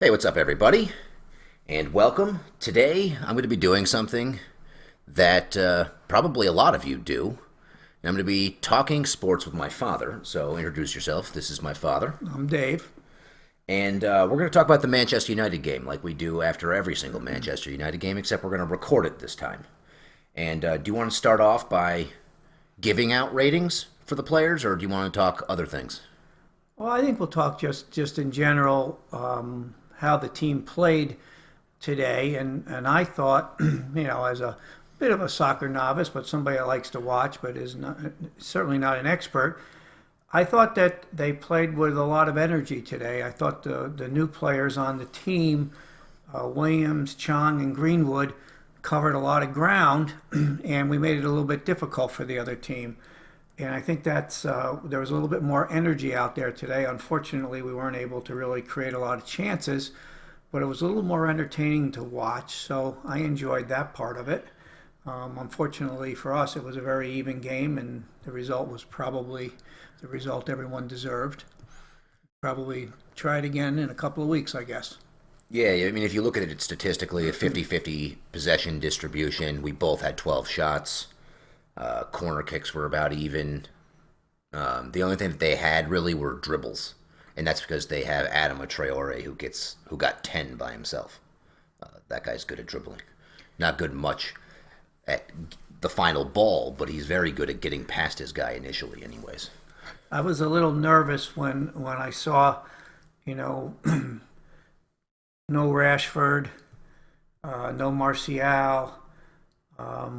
Hey, what's up, everybody? And welcome. Today, I'm going to be doing something that probably a lot of you do. And I'm going to be talking sports with my father. So, introduce yourself. This is my father. I'm Dave. And we're going to talk about the Manchester United game like we do after every single Manchester United game, except we're going to record it this time. And do you want to start off by giving out ratings for the players, or do you want to talk other things? Well, I think we'll talk just in general how the team played today, and I thought, as a bit of a soccer novice, but somebody that likes to watch, but is not certainly not an expert. I thought that they played with a lot of energy today. I thought the new players on the team, Williams, Chong, and Greenwood, covered a lot of ground, and we made it a little bit difficult for the other team. And I think there was a little bit more energy out there today. Unfortunately, we weren't able to really create a lot of chances, but it was a little more entertaining to watch. So I enjoyed that part of it. Unfortunately for us, it was a very even game, and the result was probably the result everyone deserved. Probably try it again in a couple of weeks, I guess. Yeah, I mean, if you look at it statistically, a 50-50 possession distribution, we both had 12 shots. Corner kicks were about even. The only thing that they had really were dribbles, and that's because they have Adam Traore who got 10 by himself. That guy's good at dribbling. Not good much at the final ball, but he's very good at getting past his guy initially, anyways. I was a little nervous when I saw, you know, no Rashford, no Martial.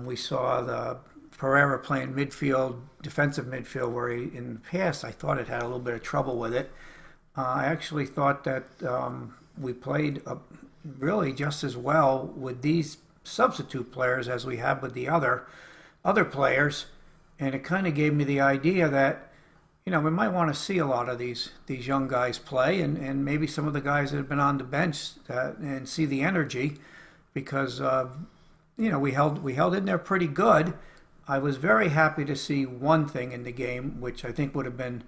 We saw the Pereira playing midfield, defensive midfield, where in the past I thought it had a little bit of trouble with it. I actually thought that we played really just as well with these substitute players as we have with the other players, and it kind of gave me the idea that we might want to see a lot of these young guys play, and maybe some of the guys that have been on the bench and see the energy, because we held in there pretty good. I was very happy to see one thing in the game, which I think would have been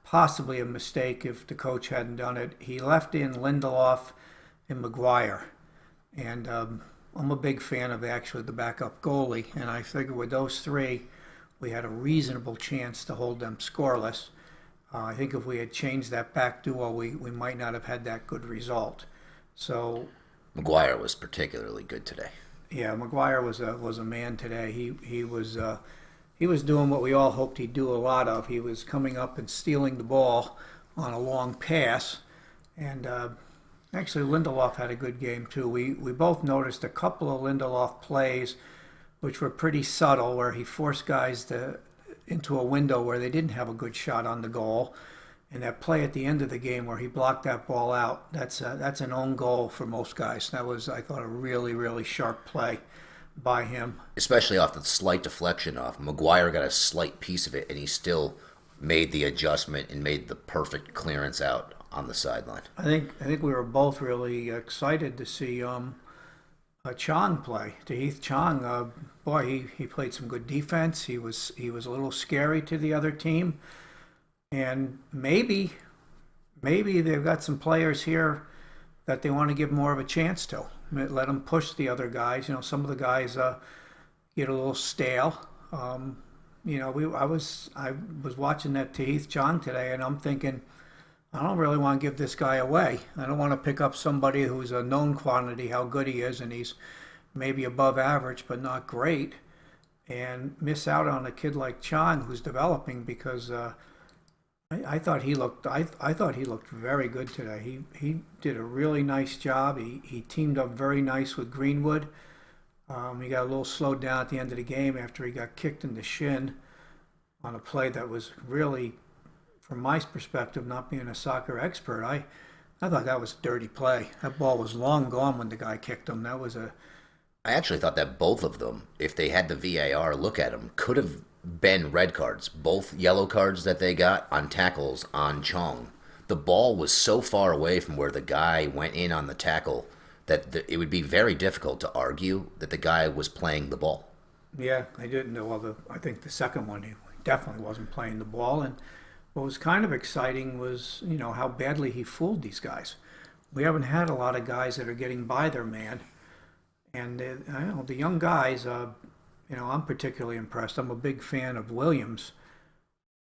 possibly a mistake if the coach hadn't done it. He left in Lindelof and Maguire, and I'm a big fan of actually the backup goalie, and I figure with those three, we had a reasonable chance to hold them scoreless. I think if we had changed that back duo, we might not have had that good result. So Maguire was particularly good today. yeah, Maguire was a man today. He was doing what we all hoped he'd do a lot of. He was coming up and stealing the ball on a long pass, and actually Lindelof had a good game too. We both noticed a couple of Lindelof plays, which were pretty subtle, where he forced guys into a window where they didn't have a good shot on the goal. And that play at the end of the game where he blocked that ball out, that's an own goal for most guys. That was, I thought, a really, really sharp play by him. Especially off the slight deflection off. Maguire got a slight piece of it, and he still made the adjustment and made the perfect clearance out on the sideline. I think we were both really excited to see Chong play. Heath Chong, boy, he played some good defense. He was a little scary to the other team. And maybe they've got some players here that they want to give more of a chance to. Let them push the other guys. Some of the guys get a little stale. I was watching that Tahith Chong today, and I'm thinking, I don't really want to give this guy away. I don't want to pick up somebody who's a known quantity, how good he is, and he's maybe above average but not great, and miss out on a kid like Chong who's developing, because I thought he looked. I thought he looked very good today. He did a really nice job. He teamed up very nice with Greenwood. He got a little slowed down at the end of the game after he got kicked in the shin on a play that was really, from my perspective, not being a soccer expert, I thought that was a dirty play. That ball was long gone when the guy kicked him. That was a. I actually thought that both of them, if they had the VAR look at them, could have been red cards. Both yellow cards that they got on tackles on Chong. The ball was so far away from where the guy went in on the tackle that it would be very difficult to argue that the guy was playing the ball. Yeah, I didn't know. Well, I think the second one, he definitely wasn't playing the ball. And what was kind of exciting was, how badly he fooled these guys. we haven't had a lot of guys that are getting by their man. And I don't know the young guys. I'm particularly impressed. I'm a big fan of Williams.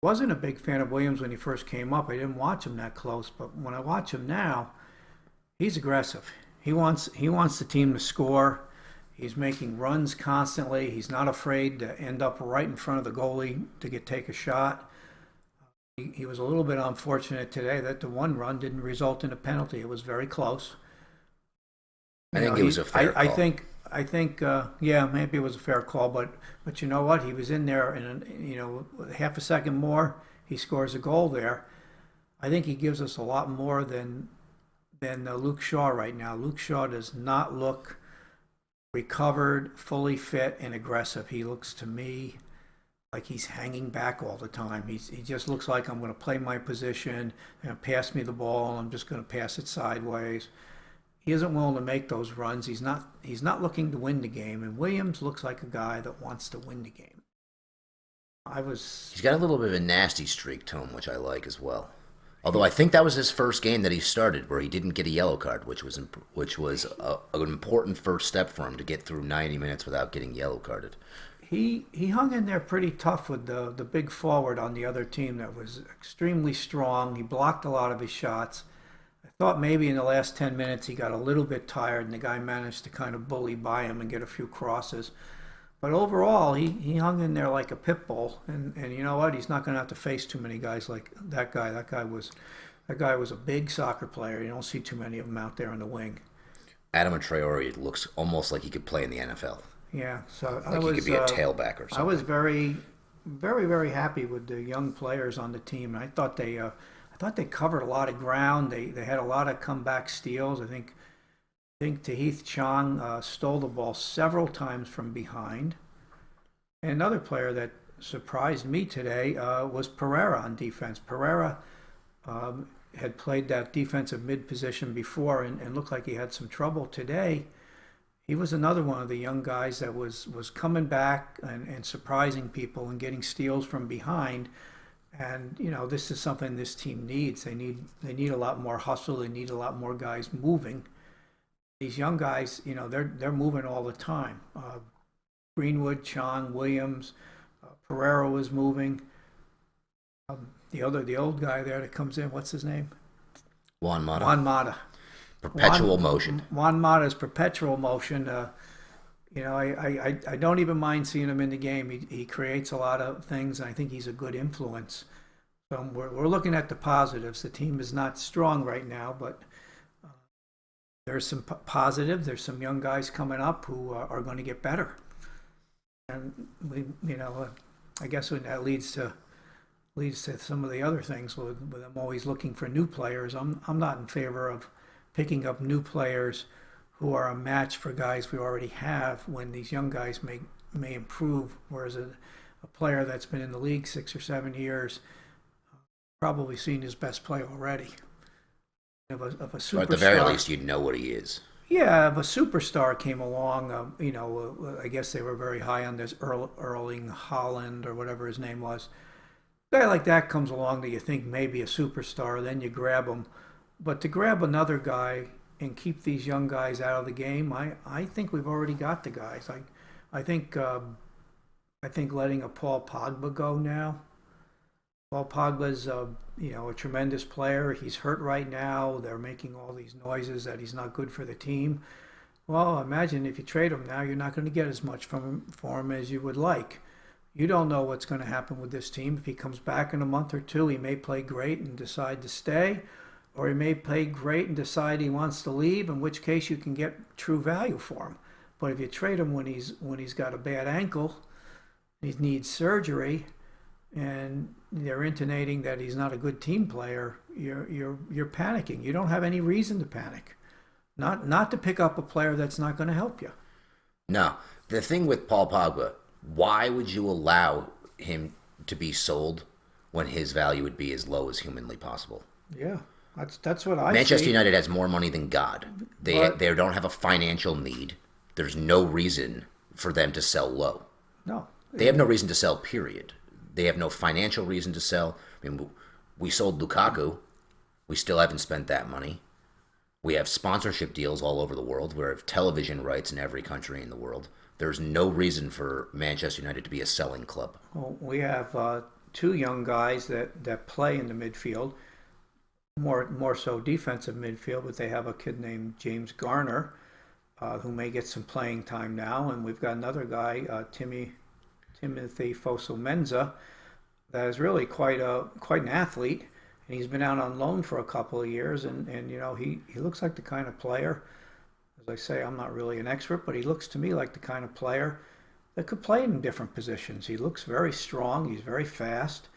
Wasn't a big fan of Williams when he first came up. I didn't watch him that close, but when I watch him now, he's aggressive. He wants the team to score. He's making runs constantly. He's not afraid to end up right in front of the goalie to take a shot. He was a little bit unfortunate today that the one run didn't result in a penalty. It was very close. I You know, think it was a fair I call. think, yeah, maybe it was a fair call, but you know what? He was in there, and half a second more, he scores a goal there. I think he gives us a lot more than Luke Shaw right now. Luke Shaw does not look recovered, fully fit, and aggressive. He looks to me like he's hanging back all the time. He just looks like I'm going to play my position, pass me the ball, I'm just going to pass it sideways. He isn't willing to make those runs. He's not looking to win the game. And Williams looks like a guy that wants to win the game. I was He's got a little bit of a nasty streak to him, which I like as well. Although I think that was his first game that he started where he didn't get a yellow card, an important first step for him to get through 90 minutes without getting yellow carded. he hung in there pretty tough with the big forward on the other team that was extremely strong. He blocked a lot of his shots. I thought maybe in the last 10 minutes he got a little bit tired and the guy managed to kind of bully by him and get a few crosses. But overall, he hung in there like a pit bull, and you know what? He's not going to have to face too many guys like that guy. That guy was a big soccer player. You don't see too many of them out there on the wing. Adam Traore looks almost like he could play in the NFL. Yeah, so Like he could be a tailback or I was something. very, very, very happy with the young players on the team. I thought they covered a lot of ground. They had a lot of comeback steals. I think Tahith Chong stole the ball several times from behind. And another player that surprised me today was Pereira on defense. Pereira had played that defensive mid position before and looked like he had some trouble today. He was another one of the young guys that was coming back and surprising people and getting steals from behind. And this is something this team needs. They need a lot more hustle. They need a lot more guys moving. These young guys, they're moving all the time. Greenwood, Chong, Williams, Pereira was moving. The old guy there that comes in, what's his name? Juan Mata. Juan Mata. Perpetual motion. Juan Mata's perpetual motion. I don't even mind seeing him in the game. He creates a lot of things, and I think he's a good influence. So we're looking at the positives. The team is not strong right now, but there's some positives. There's some young guys coming up who are going to get better, and I guess that leads to some of the other things with them always looking for new players. I'm not in favor of picking up new players who are a match for guys we already have when these young guys may improve, whereas a player that's been in the league 6 or 7 years probably seen his best play already. If a Or at the very superstar, least, you'd know what he is. yeah, if a superstar came along, I guess they were very high on this Erling Holland or whatever his name was. A guy like that comes along that you think may be a superstar, then you grab him. But to grab another guy and keep these young guys out of the game, I think we've already got the guys. I think letting a Paul Pogba go now. Paul Pogba's a tremendous player. He's hurt right now. They're making all these noises that he's not good for the team. Well, imagine if you trade him now, you're not going to get as much for him as you would like. You don't know what's going to happen with this team. If he comes back in a month or two, he may play great and decide to stay, or he may play great and decide he wants to leave, in which case you can get true value for him. But if you trade him when he's got a bad ankle, he needs surgery, and they're intonating that he's not a good team player, you're panicking. You don't have any reason to panic. Not to pick up a player that's not going to help you. No. The thing with Paul Pogba, why would you allow him to be sold when his value would be as low as humanly possible? Yeah, that's what I Manchester see. United has more money than God. They don't have a financial need. There's no reason for them to sell low. No, They have no reason to sell, period. They have no financial reason to sell. I mean, we sold Lukaku. We still haven't spent that money. We have sponsorship deals all over the world. We have television rights in every country in the world. There's no reason for Manchester United to be a selling club. Well, we have two young guys that play in the midfield, more so defensive midfield, but they have a kid named James Garner, who may get some playing time now, and we've got another guy, Timothy Fosu-Mensah, that is really quite an athlete, and he's been out on loan for a couple of years, and you know he looks like the kind of player. As I say, I'm not really an expert, but he looks to me like the kind of player that could play in different positions. He looks very strong. He's very fast.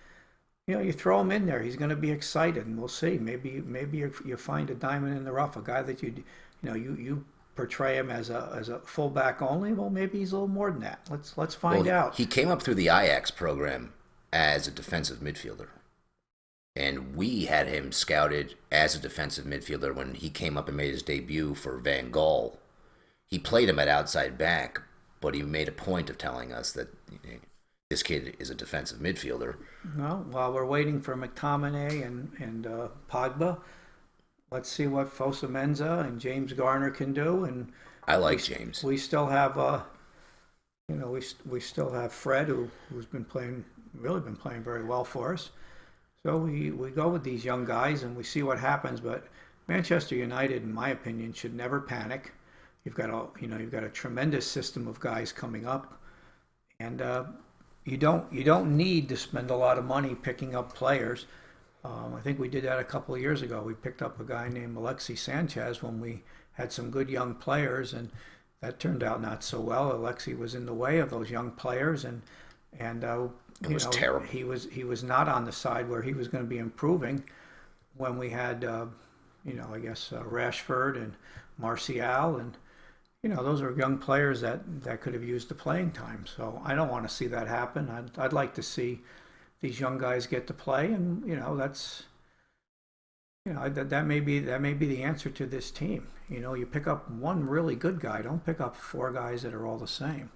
You know, you throw him in there, he's going to be excited, and we'll see. Maybe you find a diamond in the rough, a guy that you portray him as a fullback only. Well, maybe he's a little more than that. Let's find out. He came up through the Ajax program as a defensive midfielder. And we had him scouted as a defensive midfielder when he came up and made his debut for Van Gaal. He played him at outside back, but he made a point of telling us that this kid is a defensive midfielder. Well, while we're waiting for McTominay and Pogba, let's see what Fosu-Mensah and James Garner can do. And I like James. We still have, we still have Fred, who's been playing very well for us. So we go with these young guys and we see what happens. But Manchester United, in my opinion, should never panic. You've got a tremendous system of guys coming up, and you don't need to spend a lot of money picking up players. I think we did that a couple of years ago. We picked up a guy named Alexis Sanchez when we had some good young players, and that turned out not so well. Alexis was in the way of those young players, and it was terrible. He was not on the side where he was going to be improving when we had, Rashford and Martial, and those are young players that could have used the playing time. So I don't want to see that happen. I'd like to see these young guys get to play, and that may be the answer to this team. You pick up one really good guy. Don't pick up four guys that are all the same.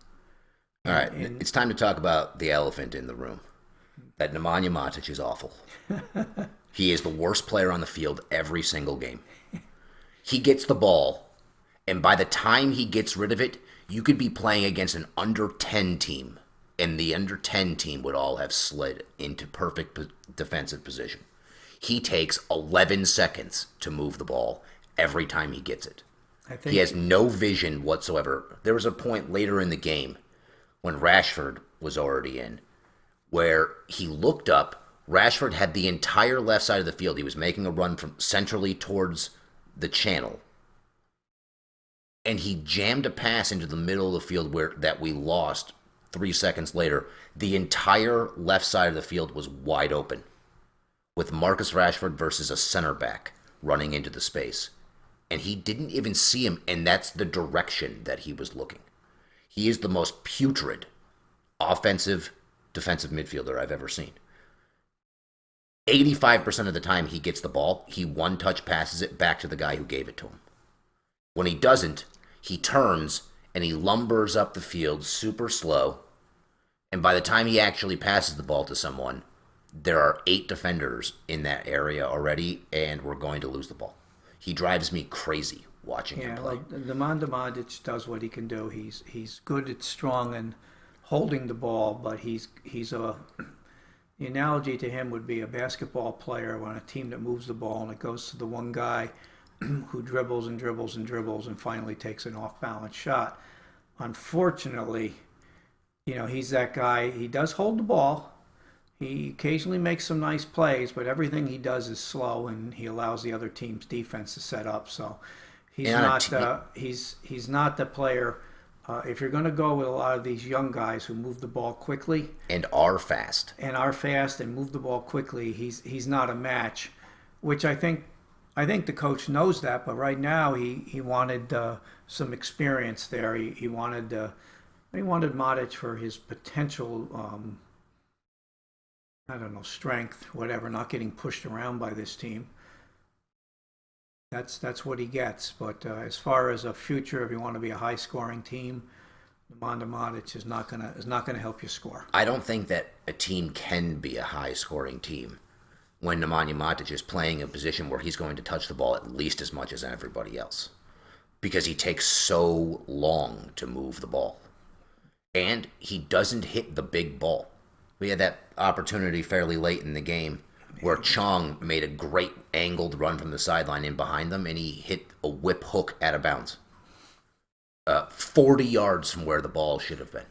All right, it's time to talk about the elephant in the room. That Nemanja Matic is awful. He is the worst player on the field every single game. He gets the ball, and by the time he gets rid of it, you could be playing against an under-10 team, and the under-10 team would all have slid into perfect defensive position. He takes 11 seconds to move the ball every time he gets it. He has no vision whatsoever. There was a point later in the game when Rashford was already in, where he looked up. Rashford had the entire left side of the field. He was making a run from centrally towards the channel, and he jammed a pass into the middle of the field that we lost 3 seconds later. The entire left side of the field was wide open, with Marcus Rashford versus a center back running into the space, and he didn't even see him, and that's the direction that he was looking. He is the most putrid offensive defensive midfielder I've ever seen. 85% of the time he gets the ball, he one-touch passes it back to the guy who gave it to him. When he doesn't, he turns and he lumbers up the field super slow, and by the time he actually passes the ball to someone, there are 8 defenders in that area already, and we're going to lose the ball. He drives me crazy watching him play. Well, Nemanja Matic does what he can do. He's good at strong and holding the ball, but the analogy to him would be a basketball player on a team that moves the ball and it goes to the one guy who dribbles and dribbles and dribbles and finally takes an off-balance shot. Unfortunately, he's that guy. He does hold the ball. He occasionally makes some nice plays, but everything he does is slow, and he allows the other team's defense to set up. So he's not the player. If you're going to go with a lot of these young guys who move the ball quickly and are fast and move the ball quickly, he's not a match. Which I think the coach knows that, but right now he wanted some experience there. He wanted Matic for his potential. Strength, whatever, not getting pushed around by this team. That's what he gets. But as far as a future, if you want to be a high-scoring team, Nemanja Matic is not gonna help you score. I don't think that a team can be a high-scoring team when Nemanja Matic is playing a position where he's going to touch the ball at least as much as everybody else because he takes so long to move the ball. And he doesn't hit the big ball. We had that opportunity fairly late in the game where Chong made a great angled run from the sideline in behind them, and he hit a whip hook out of bounds. 40 yards from where the ball should have been.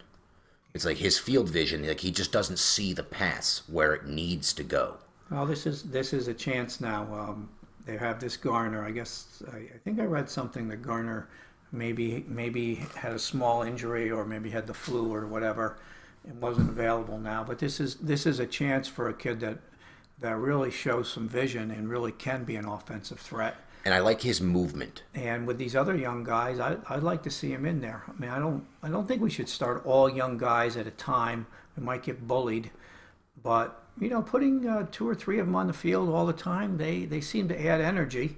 It's like his field vision, like he just doesn't see the pass where it needs to go. Well, this is a chance now. They have this Garner. I guess I think I read something that Garner maybe had a small injury or maybe had the flu or whatever. It wasn't available now. But this is a chance for a kid that really shows some vision and really can be an offensive threat. And I like his movement. And with these other young guys, I'd like to see him in there. I mean, I don't think we should start all young guys at a time. We might get bullied, but putting 2 or 3 of them on the field all the time, they seem to add energy.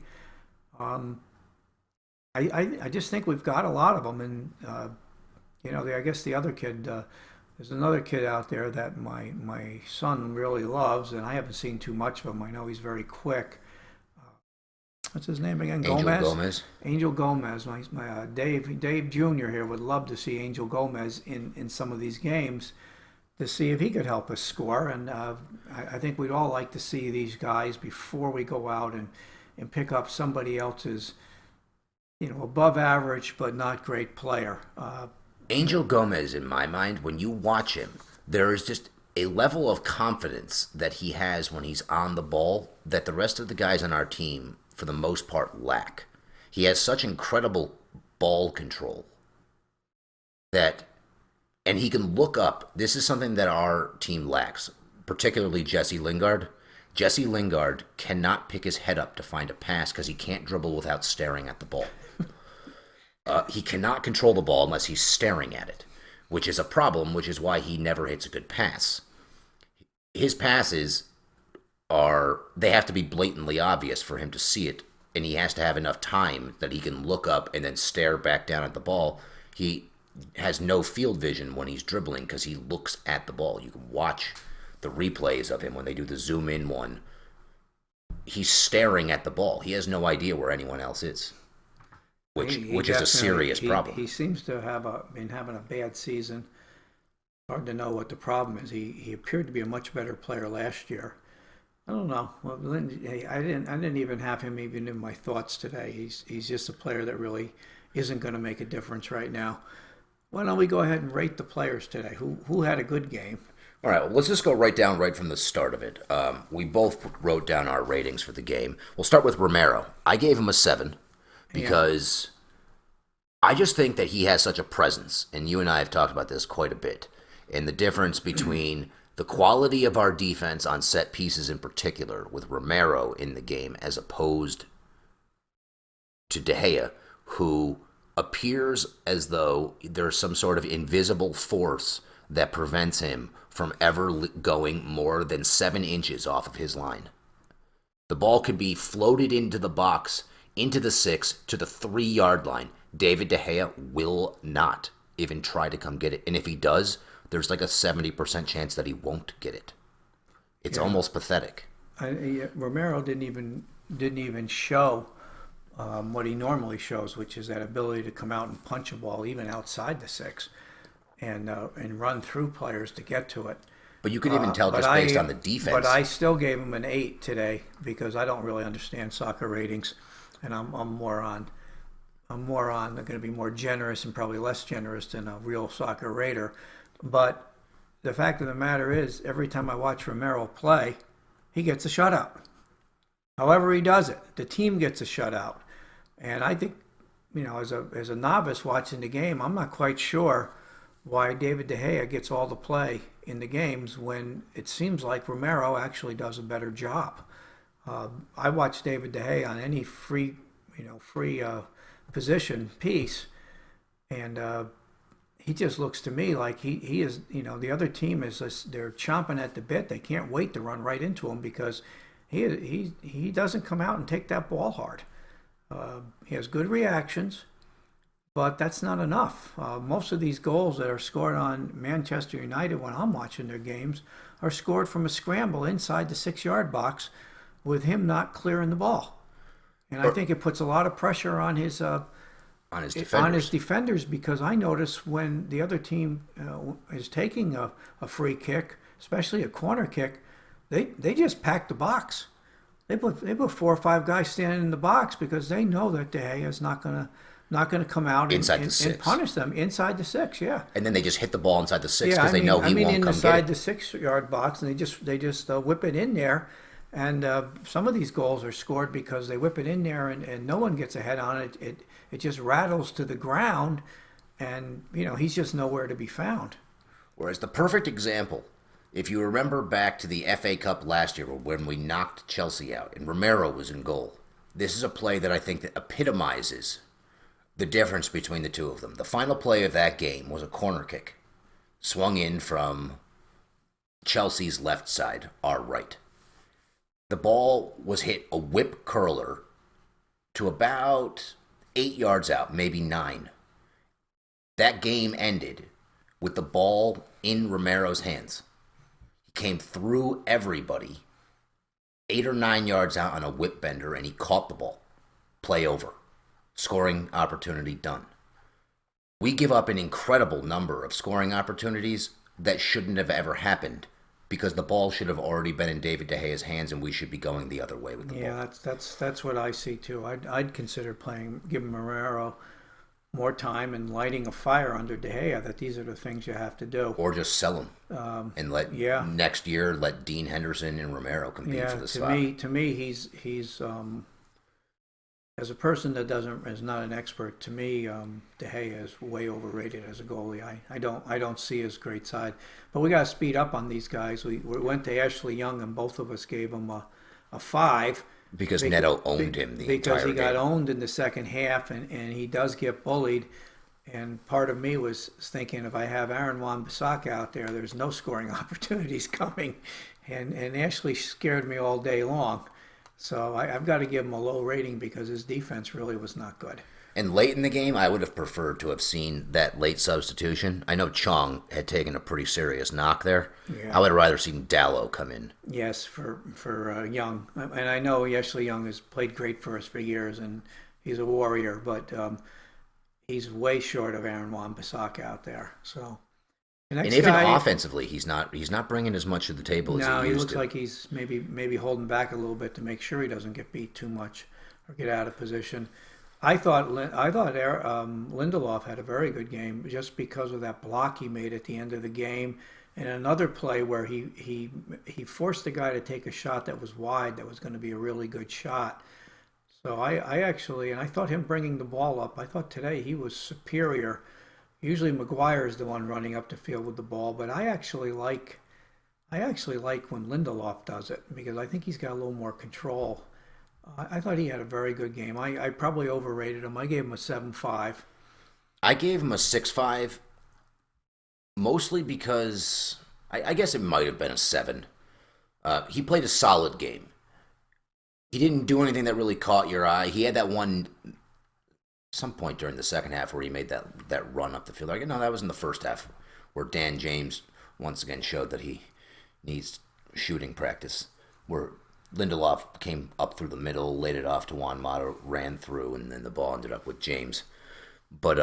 I just think we've got a lot of them, and I guess the other kid. There's another kid out there that my son really loves, and I haven't seen too much of him. I know he's very quick. What's his name again? Gomez. Angel Gomez. My Dave Jr. here would love to see Angel Gomez in some of these games to see if he could help us score. And I think we'd all like to see these guys before we go out and pick up somebody else's, above average but not great player. Angel Gomez, in my mind, when you watch him, there is just a level of confidence that he has when he's on the ball that the rest of the guys on our team, for the most part, lack. He has such incredible ball control and he can look up. This is something that our team lacks, particularly Jesse Lingard. Jesse Lingard cannot pick his head up to find a pass because he can't dribble without staring at the ball. He cannot control the ball unless he's staring at it, which is a problem, which is why he never hits a good pass. His passes they have to be blatantly obvious for him to see it, and he has to have enough time that he can look up and then stare back down at the ball. He has no field vision when he's dribbling because he looks at the ball. You can watch the replays of him when they do the zoom in one. He's staring at the ball. He has no idea where anyone else is, which is a serious problem. He seems to have been having a bad season. Hard to know what the problem is. He appeared to be a much better player last year. I don't know. Well, I didn't even have him even in my thoughts today. He's just a player that really isn't going to make a difference right now. Why don't we go ahead and rate the players today? Who had a good game? All right, well, let's just go right from the start of it. We both wrote down our ratings for the game. We'll start with Romero. I gave him a 7 because I just think that he has such a presence, and you and I have talked about this quite a bit, and the difference between the quality of our defense on set pieces in particular with Romero in the game as opposed to De Gea, who appears as though there's some sort of invisible force that prevents him from ever going more than 7 inches off of his line. The ball could be floated into the box, into the 6, to the 3-yard line. David De Gea will not even try to come get it. And if he does, there's like a 70% chance that he won't get it. It's almost pathetic. Romero didn't even show what he normally shows, which is that ability to come out and punch a ball even outside the 6 and run through players to get to it. But you can even tell just based on the defense. But I still gave him an 8 today because I don't really understand soccer ratings, and I'm going to be more generous and probably less generous than a real soccer rater. But the fact of the matter is, every time I watch Romero play, he gets a shutout. However he does it, the team gets a shutout. And I think, as a novice watching the game, I'm not quite sure why David De Gea gets all the play in the games when it seems like Romero actually does a better job. I watch David De Gea on any free position piece, and he just looks to me like he is, the other team they're chomping at the bit. They can't wait to run right into him because he doesn't come out and take that ball hard. He has good reactions, but that's not enough. Most of these goals that are scored on Manchester United when I'm watching their games are scored from a scramble inside the 6-yard box with him not clearing the ball. And I think it puts a lot of pressure on his on his defenders. defenders, because I notice when the other team is taking a free kick, especially a corner kick, they just pack the box. They put 4 or 5 guys standing in the box because they know that De Gea is not gonna come out Inside the and six. punish them inside the 6. Yeah. And then they just hit the ball inside the 6 Yeah, because they know he won't come inside get the it. 6 yard box, and they just whip it in there, and some of these goals are scored because they whip it in there, and no one gets a head on it. It just rattles to the ground, and he's just nowhere to be found. Whereas the perfect example, if you remember back to the FA Cup last year when we knocked Chelsea out and Romero was in goal, this is a play that I think that epitomizes the difference between the two of them. The final play of that game was a corner kick, swung in from Chelsea's left side, our right. The ball was hit a whip curler to about 8 yards out, maybe 9. That game ended with the ball in Romero's hands. He came through everybody 8 or 9 yards out on a whip bender, and he caught the ball. Play over. Scoring opportunity done. We give up an incredible number of scoring opportunities that shouldn't have ever happened because the ball should have already been in David De Gea's hands, and we should be going the other way with the ball. Yeah, that's what I see too. I'd consider giving Morero more time and lighting a fire under De Gea. That these are the things you have to do. Or just sell him and let next year let Dean Henderson and Romero compete for the spot. To me, he's as a person that is not an expert. To me, De Gea is way overrated as a goalie. I don't see his great side. But we got to speed up on these guys. We went to Ashley Young, and both of us gave him a 5. Because Neto owned him the entire game. Because he got owned in the second half, and he does get bullied. And part of me was thinking, if I have Aaron Wan-Bissaka out there, there's no scoring opportunities coming. And Ashley scared me all day long. So I've got to give him a low rating because his defense really was not good. And late in the game, I would have preferred to have seen that late substitution. I know Chong had taken a pretty serious knock there. Yeah. I would have rather seen Dallo come in. Yes, for Young. And I know Ashley Young has played great for us for years, and he's a warrior, but he's way short of Aaron Wan-Bissaka out there. So And even offensively, he's not bringing as much to the table as he used to. No, he looks like he's maybe holding back a little bit to make sure he doesn't get beat too much or get out of position. I thought Lindelof had a very good game just because of that block he made at the end of the game, and another play where he forced the guy to take a shot that was wide, that was going to be a really good shot. So I thought him bringing the ball up, I thought today he was superior. Usually Maguire is the one running up the field with the ball, but I actually like when Lindelof does it because I think he's got a little more control. I thought he had a very good game. I probably overrated him. I gave him a 7.5. I gave him a 6.5, mostly because I guess it might have been a 7. He played a solid game. He didn't do anything that really caught your eye. He had that one some point during the second half where he made that run up the field. No, that was in the first half where Dan James once again showed that he needs shooting practice, where Lindelof came up through the middle, laid it off to Juan Mata, ran through, and then the ball ended up with James. But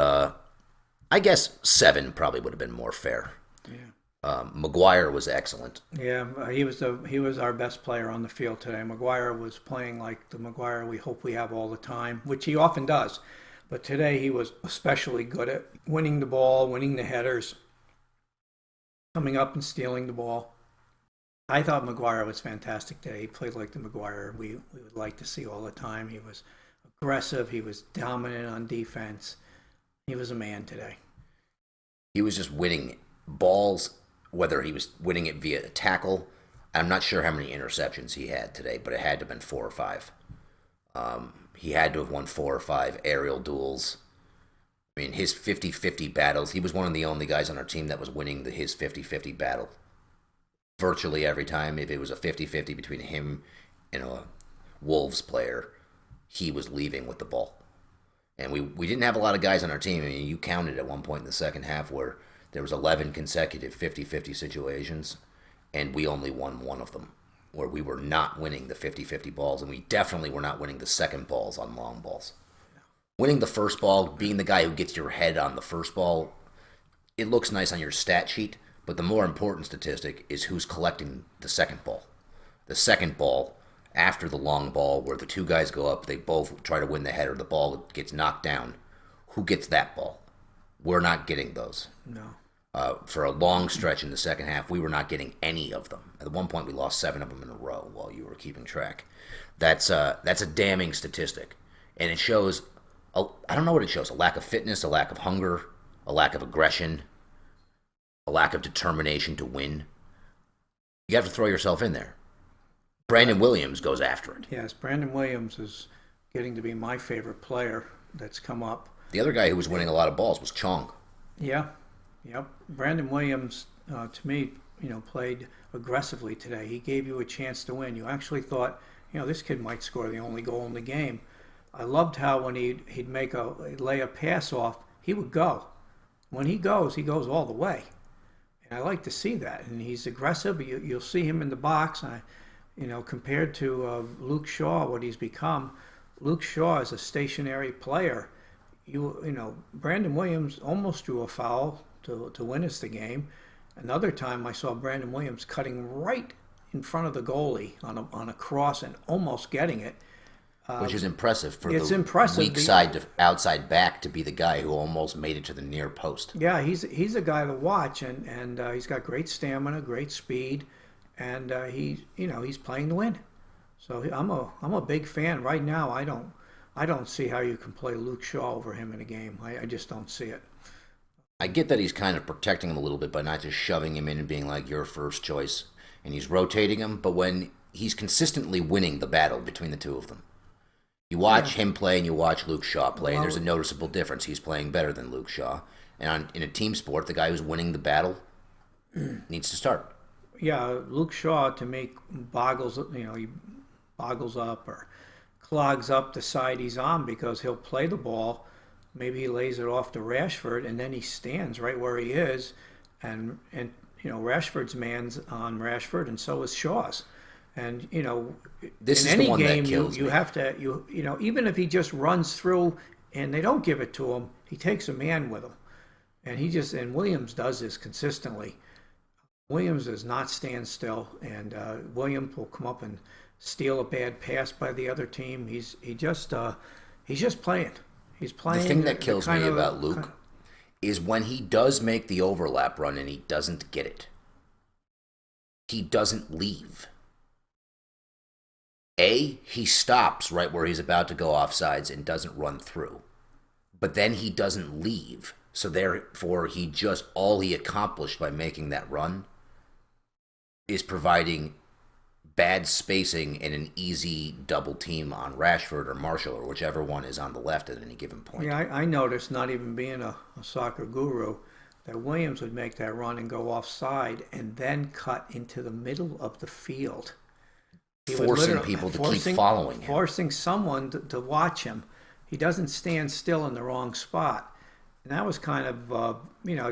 I guess 7 probably would have been more fair. Yeah. Maguire was excellent. Yeah, he was our best player on the field today. Maguire was playing like the Maguire we hope we have all the time, which he often does. But today he was especially good at winning the ball, winning the headers, coming up and stealing the ball. I thought Maguire was fantastic today. He played like the Maguire we would like to see all the time. He was aggressive. He was dominant on defense. He was a man today. He was just winning balls, whether he was winning it via a tackle. I'm not sure how many interceptions he had today, but it had to have been 4 or 5. He had to have won 4 or 5 aerial duels. I mean, his 50-50 battles, he was one of the only guys on our team that was winning his 50-50 battle. Virtually every time, if it was a 50-50 between him and a Wolves player, he was leaving with the ball. And we didn't have a lot of guys on our team. I mean, you counted at one point in the second half where there was 11 consecutive 50-50 situations, and we only won one of them. where we were not winning the 50-50 balls, and we definitely were not winning the second balls on long balls. Winning the first ball, being the guy who gets your head on the first ball, it looks nice on your stat sheet, but the more important statistic is who's collecting the second ball. The second ball, after the long ball, where the two guys go up, they both try to win the header, the ball gets knocked down. Who gets that ball? We're not getting those. No. For a long stretch in the second half, we were not getting any of them. At one point, we lost 7 of them in a row while you were keeping track. That's a damning statistic, and it shows. I don't know what it shows: a lack of fitness, a lack of hunger, a lack of aggression, a lack of determination to win. You have to throw yourself in there. Brandon Williams goes after it. Yes, Brandon Williams is getting to be my favorite player that's come up. The other guy who was winning a lot of balls was Chong. Yeah, yep. Brandon Williams, to me, played aggressively today. He gave you a chance to win. You actually thought, this kid might score the only goal in the game. I loved how when he'd lay a pass off, he would go. When he goes all the way. And I like to see that. And he's aggressive. You'll see him in the box. Compared to Luke Shaw, what he's become, Luke Shaw is a stationary player. Brandon Williams almost drew a foul to win us the game. Another time I saw Brandon Williams cutting right in front of the goalie on a cross and almost getting it. Which is impressive for the impressive. Weak side to outside back to be the guy who almost made it to the near post. Yeah, he's a guy to watch, and he's got great stamina, great speed, and he's playing to win. So I'm a big fan right now. I don't see how you can play Luke Shaw over him in a game. I just don't see it. I get that he's kind of protecting him a little bit by not just shoving him in and being like your first choice, and he's rotating him. But when he's consistently winning the battle between the two of them. You watch him play and you watch Luke Shaw play, and there's a noticeable difference. He's playing better than Luke Shaw. And in a team sport, the guy who's winning the battle needs to start. Yeah, Luke Shaw, to me, he boggles up or clogs up the side he's on because he'll play the ball. Maybe he lays it off to Rashford, and then he stands right where he is. And Rashford's man's on Rashford, and so is Shaw's. And this in is any the one game, that kills you me. have to even if he just runs through and they don't give it to him, he takes a man with him, and Williams does this consistently. Williams does not stand still, and Williams will come up and steal a bad pass by the other team. He's just playing. He's playing. The thing that kills me about Luke is when he does make the overlap run and he doesn't get it. He doesn't leave. He stops right where he's about to go offsides and doesn't run through. But then he doesn't leave. So therefore, all he accomplished by making that run is providing bad spacing and an easy double team on Rashford or Marshall or whichever one is on the left at any given point. Yeah, I noticed, not even being a soccer guru, that Williams would make that run and go offside and then cut into the middle of the field. Forcing people to keep following him. Forcing someone to watch him. He doesn't stand still in the wrong spot. And that was kind of,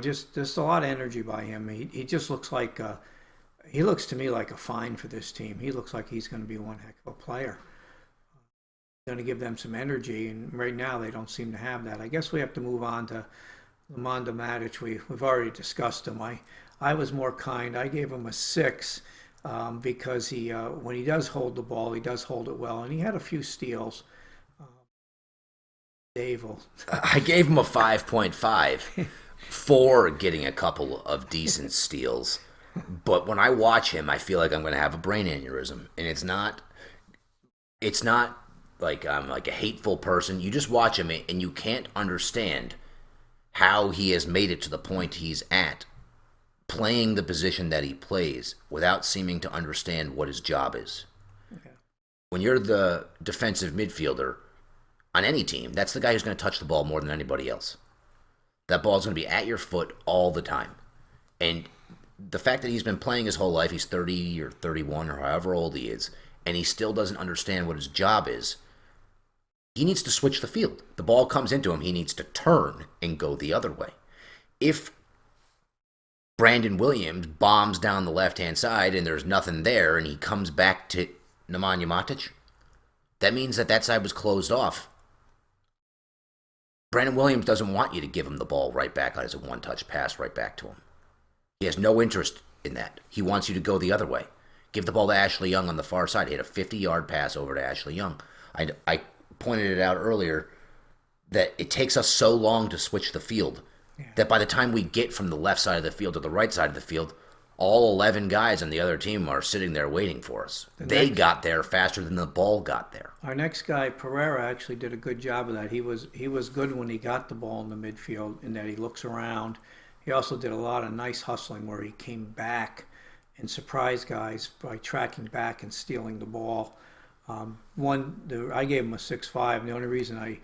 just a lot of energy by him. He just looks like, he looks to me like a find for this team. He looks like he's going to be one heck of a player. Going to give them some energy, and right now they don't seem to have that. I guess we have to move on to Lamanda Matic. We've already discussed him. I was more kind. I gave him a 6. Because when he does hold the ball, he does hold it well, and he had a few steals. Dave will. I gave him a 5.5 for getting a couple of decent steals, but when I watch him, I feel like I'm going to have a brain aneurysm, and it's not like I'm like a hateful person. You just watch him, and you can't understand how he has made it to the point he's at, playing the position that he plays without seeming to understand what his job is. Okay. When you're the defensive midfielder on any team, that's the guy who's going to touch the ball more than anybody else. That ball's going to be at your foot all the time. And the fact that he's been playing his whole life, he's 30 or 31 or however old he is, and he still doesn't understand what his job is, he needs to switch the field. The ball comes into him, he needs to turn and go the other way. If Brandon Williams bombs down the left hand side and there's nothing there, and he comes back to Nemanja Matic. That means that side was closed off. Brandon Williams doesn't want you to give him the ball right back as a one-touch pass right back to him. He has no interest in that. He wants you to go the other way. Give the ball to Ashley Young on the far side. He had a 50-yard pass over to Ashley Young. I pointed it out earlier that it takes us so long to switch the field that by the time we get from the left side of the field to the right side of the field, all 11 guys on the other team are sitting there waiting for us. They got there faster than the ball got there. Our next guy, Pereira, actually did a good job of that. He was good when he got the ball in the midfield in that he looks around. He also did a lot of nice hustling where he came back and surprised guys by tracking back and stealing the ball. I gave him a 6.5. And the only reason I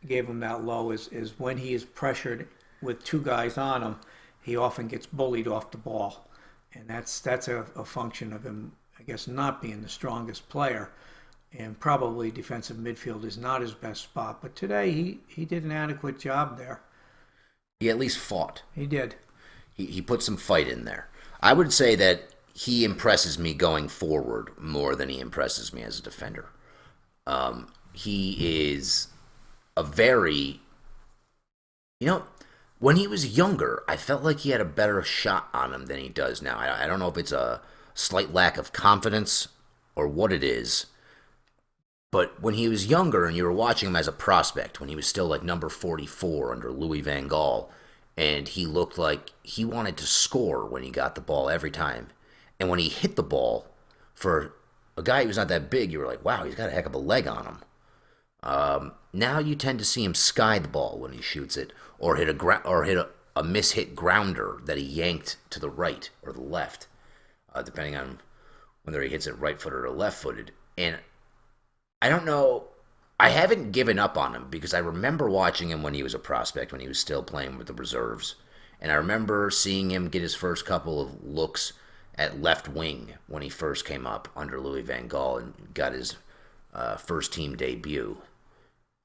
gave him that low is when he is pressured with two guys on him, he often gets bullied off the ball. And that's a function of him, I guess, not being the strongest player. And probably defensive midfield is not his best spot. But today he did an adequate job there. He at least fought. He did. He put some fight in there. I would say that he impresses me going forward more than he impresses me as a defender. He is a very... when he was younger, I felt like he had a better shot on him than he does now. I don't know if it's a slight lack of confidence or what it is. But when he was younger and you were watching him as a prospect, when he was still like number 44 under Louis van Gaal, and he looked like he wanted to score when he got the ball every time. And when he hit the ball, for a guy who's not that big, you were like, wow, he's got a heck of a leg on him. Now you tend to see him sky the ball when he shoots it, or hit a mishit grounder that he yanked to the right or the left, depending on whether he hits it right-footed or left-footed. And I don't know. I haven't given up on him because I remember watching him when he was a prospect, when he was still playing with the reserves. And I remember seeing him get his first couple of looks at left wing when he first came up under Louis van Gaal and got his first team debut.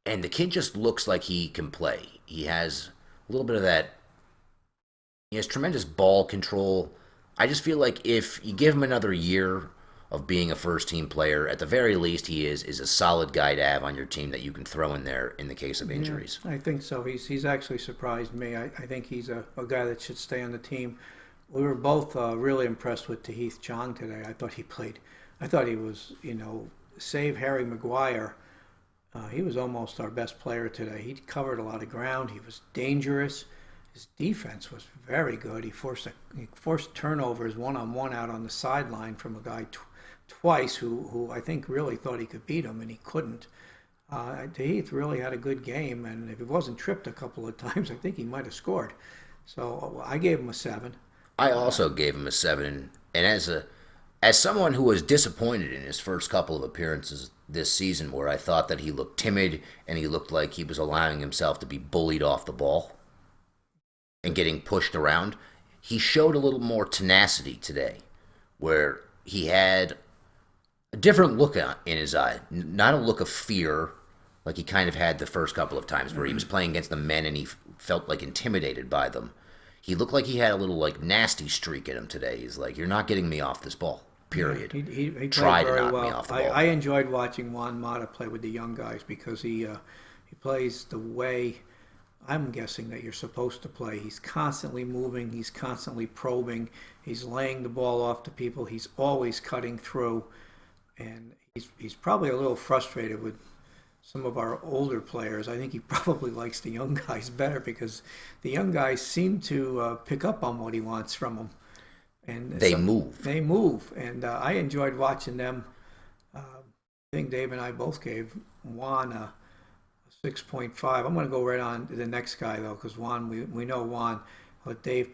And the kid just looks like he can play. He has a little bit of that. He has tremendous ball control. I just feel like if you give him another year of being a first-team player, at the very least, he is a solid guy to have on your team that you can throw in there in the case of injuries. Yeah, I think so. He's actually surprised me. I think he's a guy that should stay on the team. We were both really impressed with Tahith Chong today. I thought he was, save Harry Maguire, he was almost our best player today. He covered a lot of ground. He was dangerous. His defense was very good. He forced turnovers one-on-one out on the sideline from a guy twice who I think really thought he could beat him, and he couldn't. Tahith really had a good game, and if he wasn't tripped a couple of times, I think he might have scored. So I gave him a 7. I also gave him a 7, and as someone who was disappointed in his first couple of appearances this season, where I thought that he looked timid and he looked like he was allowing himself to be bullied off the ball and getting pushed around, he showed a little more tenacity today, where he had a different look in his eye, not a look of fear like he kind of had the first couple of times where he was playing against the men and he felt like intimidated by them. He looked like he had a little nasty streak in him today. He's like, you're not getting me off this ball, period. He Try played to knock very me well. off the ball. I enjoyed watching Wan-Bissaka play with the young guys because he plays the way I'm guessing that you're supposed to play. He's constantly moving. He's constantly probing. He's laying the ball off to people. He's always cutting through. And he's probably a little frustrated with some of our older players. I think he probably likes the young guys better because the young guys seem to pick up on what he wants from them. And they move. They move. And I enjoyed watching them. I think Dave and I both gave Juan a 6.5. I'm going to go right on to the next guy, though, because Juan, we know Juan. Let Dave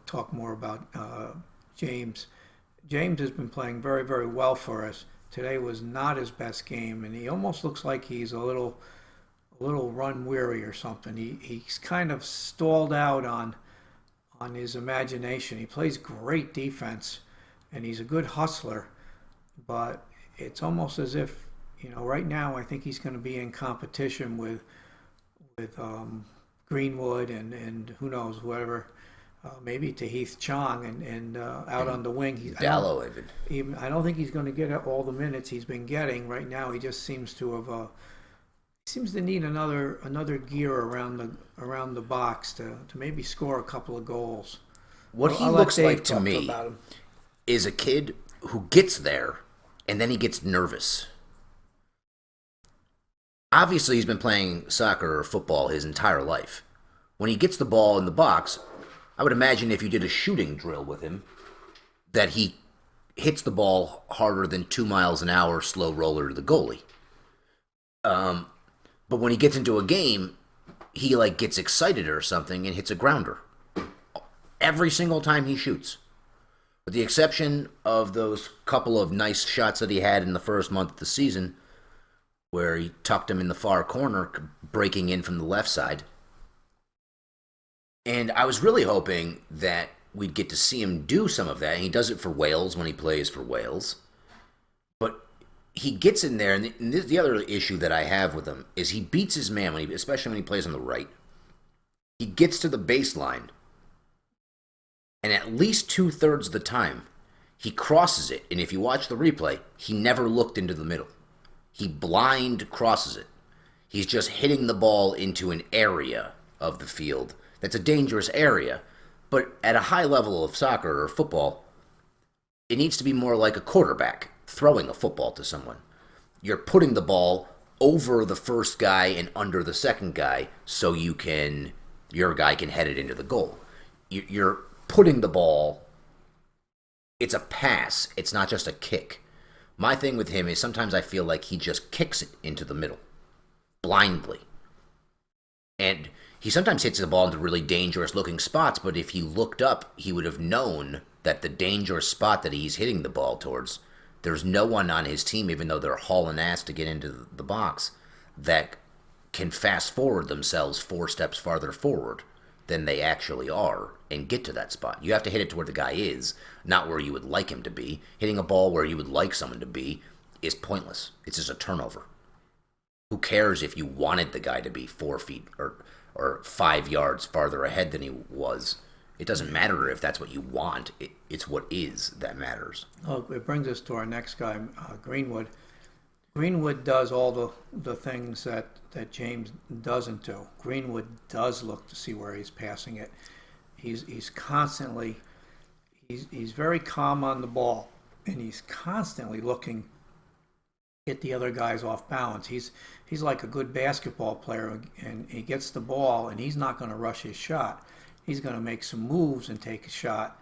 talk more about James. James has been playing very, very well for us. Today was not his best game, and he almost looks like he's a little run weary or something. He's kind of stalled out on his imagination. He plays great defense, and he's a good hustler, but it's almost as if, right now I think he's going to be in competition with Greenwood and who knows, whatever maybe to Heath Chong and out on the wing. Dallow even. I don't think he's going to get all the minutes he's been getting right now. He just seems to have seems to need another gear around the box to maybe score a couple of goals. What he looks like to me is a kid who gets there and then he gets nervous. Obviously, he's been playing soccer or football his entire life. When he gets the ball in the box, I would imagine if you did a shooting drill with him, that he hits the ball harder than 2 miles an hour slow roller to the goalie. But when he gets into a game, he like gets excited or something and hits a grounder. Every single time he shoots. With the exception of those couple of nice shots that he had in the first month of the season, where he tucked him in the far corner, breaking in from the left side. And I was really hoping that we'd get to see him do some of that. And he does it for Wales when he plays for Wales. But he gets in there, and the other issue that I have with him is he beats his man, especially when he plays on the right. He gets to the baseline, and at least 2/3 of the time, he crosses it. And if you watch the replay, he never looked into the middle. He blind crosses it. He's just hitting the ball into an area of the field that's a dangerous area. But at a high level of soccer or football, it needs to be more like a quarterback throwing a football to someone. You're putting the ball over the first guy and under the second guy so your guy can head it into the goal. You're putting the ball, it's a pass, it's not just a kick. My thing with him is sometimes I feel like he just kicks it into the middle, blindly. And he sometimes hits the ball into really dangerous looking spots, but if he looked up, he would have known that the dangerous spot that he's hitting the ball towards, there's no one on his team, even though they're hauling ass to get into the box, that can fast forward themselves 4 steps farther forward than they actually are and get to that spot. You have to hit it to where the guy is, not where you would like him to be. Hitting a ball where you would like someone to be is pointless. It's just a turnover. Who cares if you wanted the guy to be 4 feet or 5 yards farther ahead than he was? It doesn't matter if that's what you want. It's what is that matters. Well, it brings us to our next guy, Greenwood. Greenwood does all the things that James doesn't do. Greenwood does look to see where he's passing it. He's constantly, he's very calm on the ball, and he's constantly looking at the other guys off balance. He's like a good basketball player, and he gets the ball, and he's not going to rush his shot. He's going to make some moves and take a shot.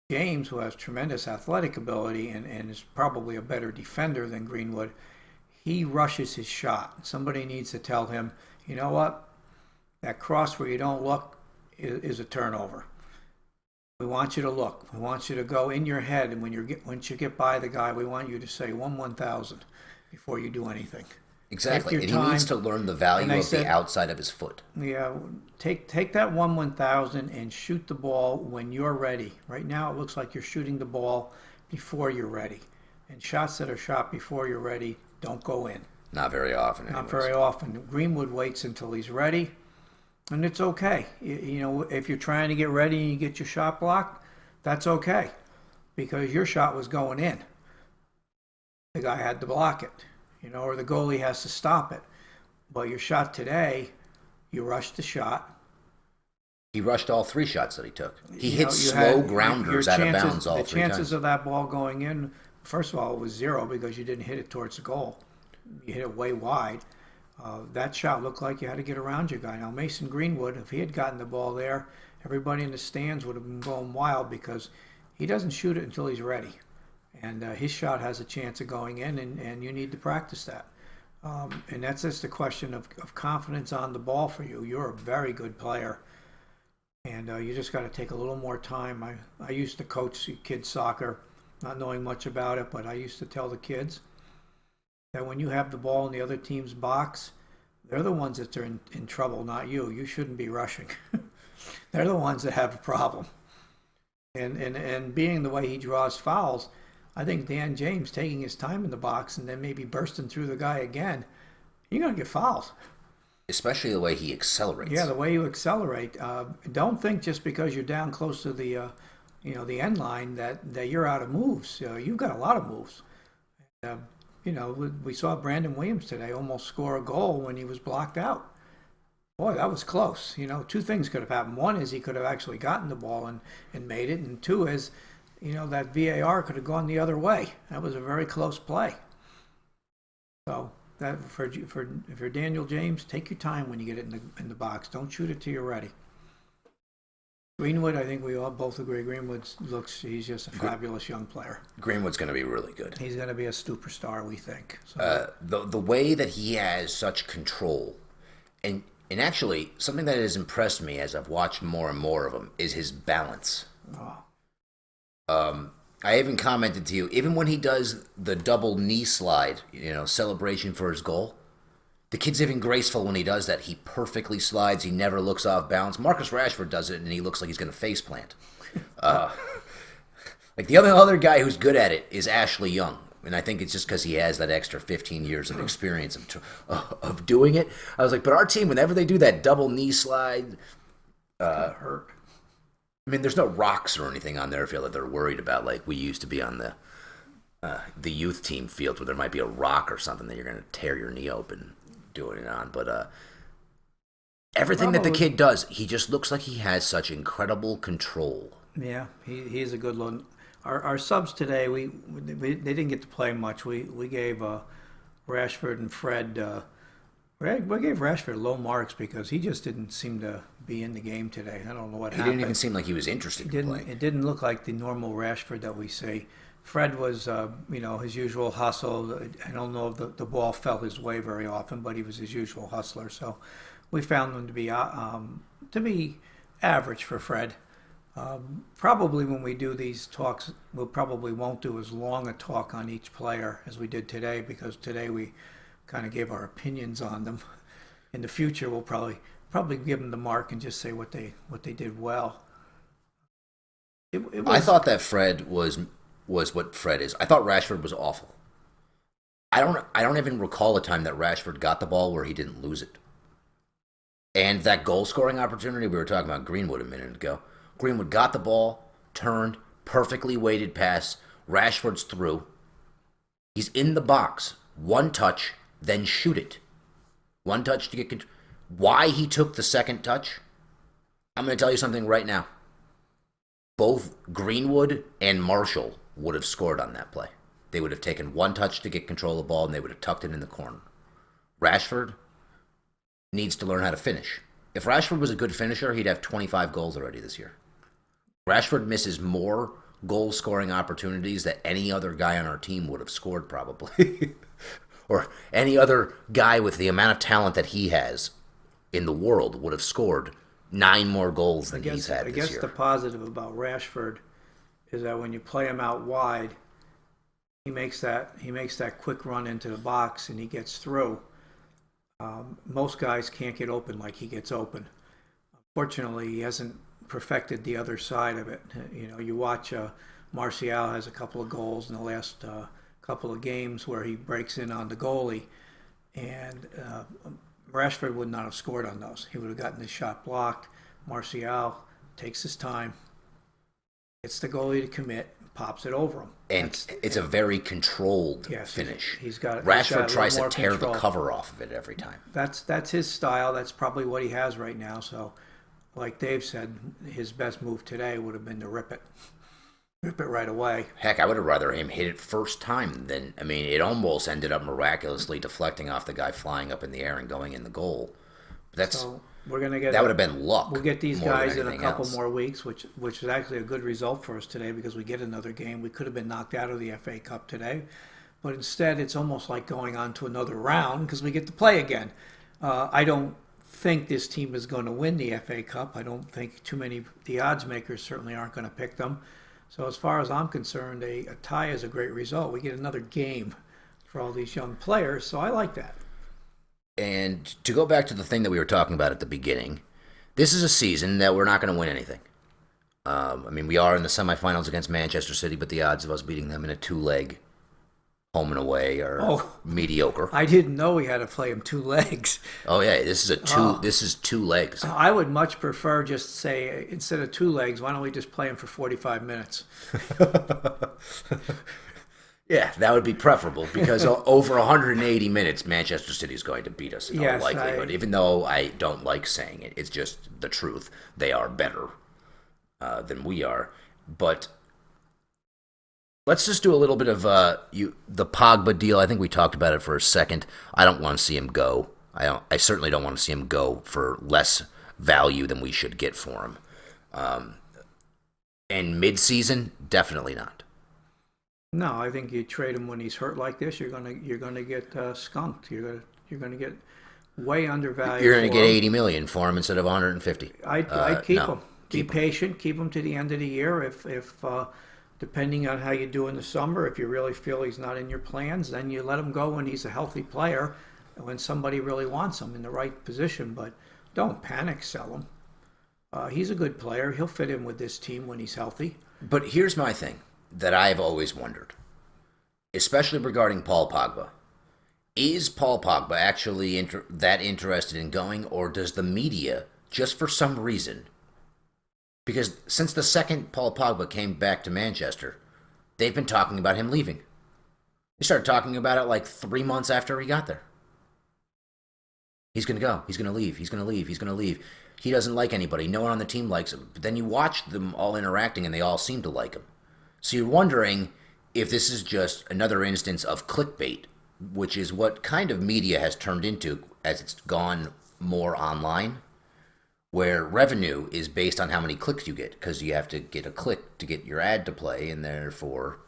James, who has tremendous athletic ability and is probably a better defender than Greenwood, he rushes his shot. Somebody needs to tell him, you know what, that cross where you don't look is a turnover. We want you to look. We want you to go in your head, and once you get by the guy, we want you to say 1/1000 before you do anything. Exactly, and he needs to learn the value of the outside of his foot. Yeah, take that 1/1000 and shoot the ball when you're ready. Right now, it looks like you're shooting the ball before you're ready, and shots that are shot before you're ready don't go in. Not very often. Not very often. Greenwood waits until he's ready, and it's okay. You know, if you're trying to get ready and you get your shot blocked, that's okay, because your shot was going in. The guy had to block it. Or the goalie has to stop it. But your shot today, you rushed the shot. He rushed all 3 shots that he took. He hit slow grounders out of bounds all 3 times. The chances of that ball going in, first of all, it was 0 because you didn't hit it towards the goal. You hit it way wide. That shot looked like you had to get around your guy. Now, Mason Greenwood, if he had gotten the ball there, everybody in the stands would have been going wild because he doesn't shoot it until he's ready. And his shot has a chance of going in, and you need to practice that. And that's just a question of confidence on the ball for you. You're a very good player, and you just got to take a little more time. I used to coach kids soccer, not knowing much about it, but I used to tell the kids that when you have the ball in the other team's box, they're the ones that are in trouble, not you. You shouldn't be rushing. They're the ones that have a problem. And being the way he draws fouls, I think Dan James taking his time in the box and then maybe bursting through the guy again, you're going to get fouled. especially the way he accelerates. Yeah, the way you accelerate. Don't think just because you're down close to the end line that you're out of moves. You've got a lot of moves. Uh, we saw Brandon Williams today almost score a goal when he was blocked out. Boy, that was close. Two things could have happened. One is he could have actually gotten the ball and made it, and two is, that VAR could have gone the other way. That was a very close play. So that for Daniel James, take your time when you get it in the box. Don't shoot it till you're ready. Greenwood, I think we all both agree. He's just a fabulous young player. Greenwood's going to be really good. He's going to be a superstar, we think. So. The way that he has such control, and actually something that has impressed me as I've watched more and more of him is his balance. Oh. I even commented to you, even when he does the double knee slide, celebration for his goal, the kid's even graceful when he does that. He perfectly slides. He never looks off balance. Marcus Rashford does it, and he looks like he's going to face plant. Like the other guy who's good at it is Ashley Young, and I think it's just because he has that extra 15 years of experience of doing it. I was like, but our team, whenever they do that double knee slide, hurt. I mean, there's no rocks or anything on their field that they're worried about, like we used to be on the youth team field, where there might be a rock or something that you're going to tear your knee open doing it on. But everything that the kid does, he just looks like he has such incredible control. Yeah, he's a good one. Our subs today, they didn't get to play much. We gave Rashford and Fred. We gave Rashford low marks because he just didn't seem to be in the game today. I don't know what happened. He didn't even seem like he was interested in playing. It didn't look like the normal Rashford that we see. Fred was, his usual hustle. I don't know if the ball fell his way very often, but he was his usual hustler. So we found him to be average for Fred. Probably when we do these talks, we probably won't do as long a talk on each player as we did today, because today we kind of gave our opinions on them. In the future, we'll probably give them the mark and just say what they did well. I thought that Fred was what Fred is. I thought Rashford was awful. I don't even recall a time that Rashford got the ball where he didn't lose it. And that goal scoring opportunity, we were talking about Greenwood a minute ago. Greenwood got the ball, turned, perfectly weighted pass. Rashford's through. He's in the box. One touch, then shoot it. One touch to get control. Why he took the second touch? I'm going to tell you something right now. Both Greenwood and Marshall would have scored on that play. They would have taken one touch to get control of the ball, and they would have tucked it in the corner. Rashford needs to learn how to finish. If Rashford was a good finisher, he'd have 25 goals already this year. Rashford misses more goal-scoring opportunities that any other guy on our team would have scored, probably. Or any other guy with the amount of talent that he has in the world would have scored 9 more goals than he's had this year. I guess the positive about Rashford is that when you play him out wide, he makes that quick run into the box and he gets through. Most guys can't get open like he gets open. Fortunately, he hasn't perfected the other side of it. You watch Martial has a couple of goals in the last couple of games where he breaks in on the goalie, and Rashford would not have scored on those. He would have gotten his shot blocked. Martial takes his time, gets the goalie to commit, pops it over him. And it's a very controlled finish. Rashford tries to tear the cover off of it every time. That's his style. That's probably what he has right now. So, like Dave said, his best move today would have been to rip it right away. Heck, I would have rather him hit it first time than, it almost ended up miraculously deflecting off the guy flying up in the air and going in the goal. But we're gonna get that would have been luck. We'll get these guys in a couple more weeks, which is actually a good result for us today because we get another game. We could have been knocked out of the FA Cup today, but instead it's almost like going on to another round because we get to play again. I don't think this team is going to win the FA Cup. I don't think the odds makers certainly aren't going to pick them. So as far as I'm concerned, a tie is a great result. We get another game for all these young players, so I like that. And to go back to the thing that we were talking about at the beginning, this is a season that we're not going to win anything. We are in the semifinals against Manchester City, but the odds of us beating them in a 2-leg home and away are Oh, mediocre. I didn't know we had to play him two legs. Oh yeah, this is a two. This is two legs. I would much prefer just say, instead of two legs, why don't we just play him for 45 minutes? Yeah, that would be preferable because over 180 minutes, Manchester City is going to beat us in all Yes, likelihood. Even though I don't like saying it, it's just the truth. They are better than we are. But let's just do a little bit of the Pogba deal. I think we talked about it for a second. I don't want to see him go. I certainly don't want to see him go for less value than we should get for him. And mid-season, definitely not. No, I think you trade him when he's hurt like this. You're gonna get skunked. You're gonna get way undervalued. You're going to get 80 million for him instead of 150. I'd keep no, him. Be patient. Keep him to the end of the year. If depending on how you do in the summer, if you really feel he's not in your plans, then you let him go when he's a healthy player, when somebody really wants him in the right position. But don't panic sell him. He's a good player. He'll fit in with this team when he's healthy. But here's my thing that I've always wondered, especially regarding Paul Pogba. Is Paul Pogba actually that interested in going, or does the media, just for some reason, because since the second Paul Pogba came back to Manchester, they've been talking about him leaving. They started talking about it like 3 months after he got there. He's going to go. He's going to leave. He's going to leave. He's going to leave. He doesn't like anybody. No one on the team likes him. But then you watch them all interacting and they all seem to like him. So you're wondering if this is just another instance of clickbait, which is what kind of media has turned into as it's gone more online, where revenue is based on how many clicks you get, because you have to get a click to get your ad to play, and therefore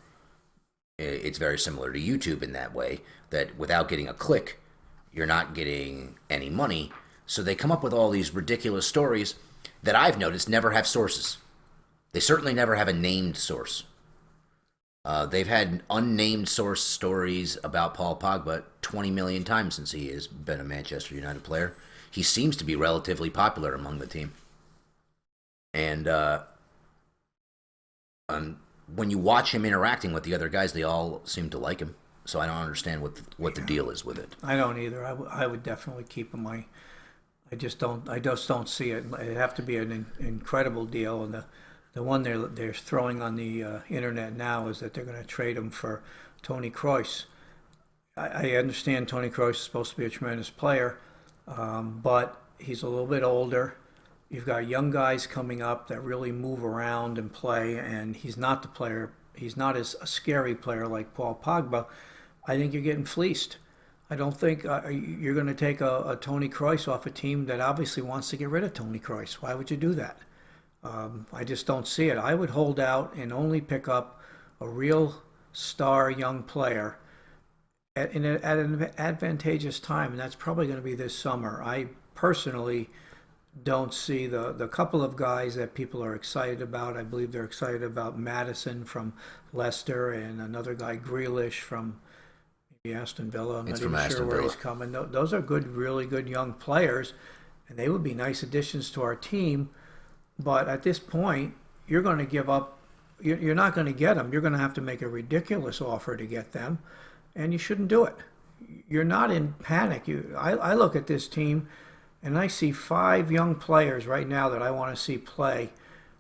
it's very similar to YouTube in that way, that without getting a click, you're not getting any money. So they come up with all these ridiculous stories that I've noticed never have sources. They certainly never have a named source. They've had unnamed source stories about Paul Pogba 20 million times since he has been a Manchester United player. He seems to be relatively popular among the team. And when you watch him interacting with the other guys, they all seem to like him. So I don't understand what the deal is with it. I don't either. I would definitely keep him. I just don't see it. It'd have to be an incredible deal, and the one they're throwing on the internet now is that they're going to trade him for Toni Kroos. I understand Toni Kroos is supposed to be a tremendous player, but he's a little bit older. You've got young guys coming up that really move around and play, and he's not the player. He's not as a scary player like Paul Pogba. I think you're getting fleeced. I don't think you're going to take a Toni Kroos off a team that obviously wants to get rid of Toni Kroos. Why would you do that? I just don't see it. I would hold out and only pick up a real star young player at an advantageous time, and that's probably going to be this summer. I personally don't see the couple of guys that people are excited about. I believe they're excited about Maddison from Leicester and another guy, Grealish, from maybe Aston Villa. I'm not even sure where he's coming. Those are good, really good young players, and they would be nice additions to our team. But at this point, you're going to give up. You're not going to get them. You're going to have to make a ridiculous offer to get them, and you shouldn't do it. You're not in panic. I look at this team, and I see 5 young players right now that I want to see play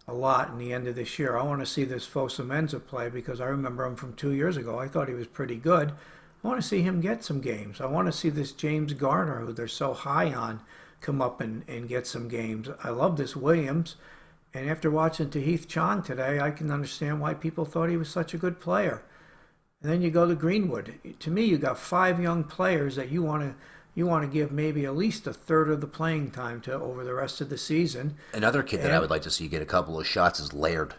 a lot in the end of this year. I want to see this Fosa Mensa play because I remember him from 2 years ago. I thought he was pretty good. I want to see him get some games. I want to see this James Garner, who they're so high on, come up and get some games. I love this Williams. And after watching Tahith Chong today, I can understand why people thought he was such a good player. And then you go to Greenwood. To me, you got 5 young players that you want to give maybe at least a third of the playing time to over the rest of the season. Another kid that I would like to see get a couple of shots is Laird.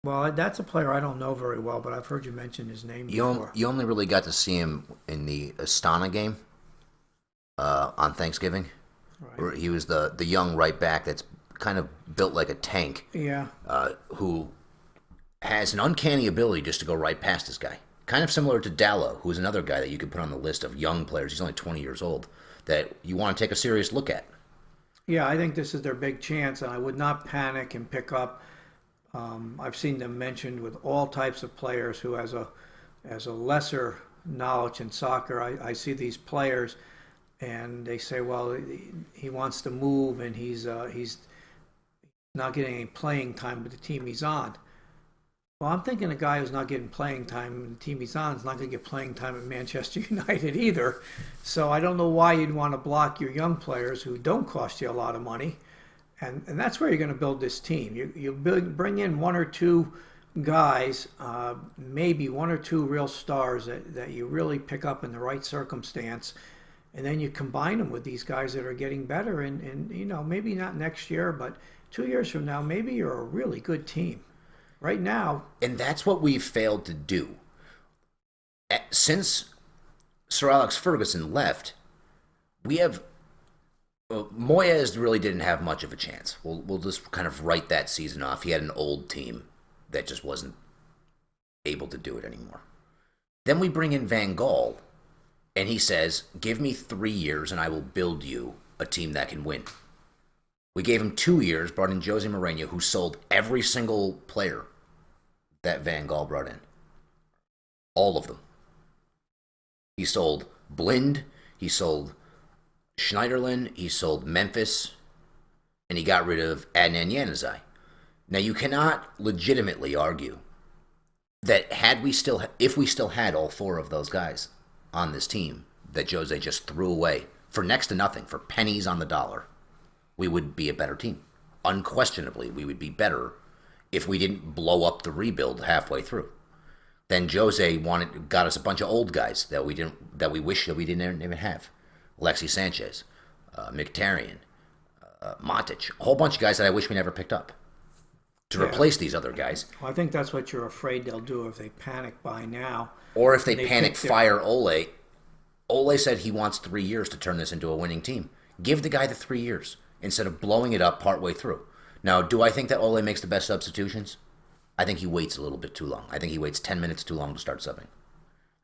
Well, that's a player I don't know very well, but I've heard you mention his name before. You only really got to see him in the Astana game on Thanksgiving. Right. Where he was the young right back that's kind of built like a tank. Yeah. Who has an uncanny ability just to go right past this guy. Kind of similar to Dallo, who's another guy that you could put on the list of young players. He's only 20 years old, that you want to take a serious look at. Yeah, I think this is their big chance, and I would not panic and pick up. I've seen them mentioned with all types of players who has a as a lesser knowledge in soccer, I see these players and they say, well, he wants to move and he's not getting any playing time with the team he's on. Well, I'm thinking a guy who's not getting playing time in the team he's on is not going to get playing time at Manchester United either. So I don't know why you'd want to block your young players who don't cost you a lot of money. And that's where you're going to build this team. Bring in one or two guys, maybe one or two real stars that you really pick up in the right circumstance. And then you combine them with these guys that are getting better. And maybe not next year, but 2 years from now, maybe you're a really good team. Right now. And that's what we've failed to do. Since Sir Alex Ferguson left, we have... Moyes really didn't have much of a chance. We'll just kind of write that season off. He had an old team that just wasn't able to do it anymore. Then we bring in Van Gaal, and he says, give me 3 years and I will build you a team that can win. We gave him 2 years, brought in Jose Mourinho, who sold every single player that Van Gaal brought in. All of them. He sold Blind, he sold Schneiderlin, he sold Memphis, and he got rid of Adnan Januzaj. Now you cannot legitimately argue that if we still had all 4 of those guys on this team that Jose just threw away for next to nothing, for pennies on the dollar, we would be a better team. Unquestionably, we would be better if we didn't blow up the rebuild halfway through. Then Jose got us a bunch of old guys that we wish that we didn't even have. Alexis Sanchez, Mkhitaryan, Matic, a whole bunch of guys that I wish we never picked up to replace these other guys. Well, I think that's what you're afraid they'll do if they panic by now. Or if they panic, fire Ole. Ole said he wants 3 years to turn this into a winning team. Give the guy the 3 years instead of blowing it up partway through. Now, do I think that Ole makes the best substitutions? I think he waits a little bit too long. I think he waits 10 minutes too long to start subbing.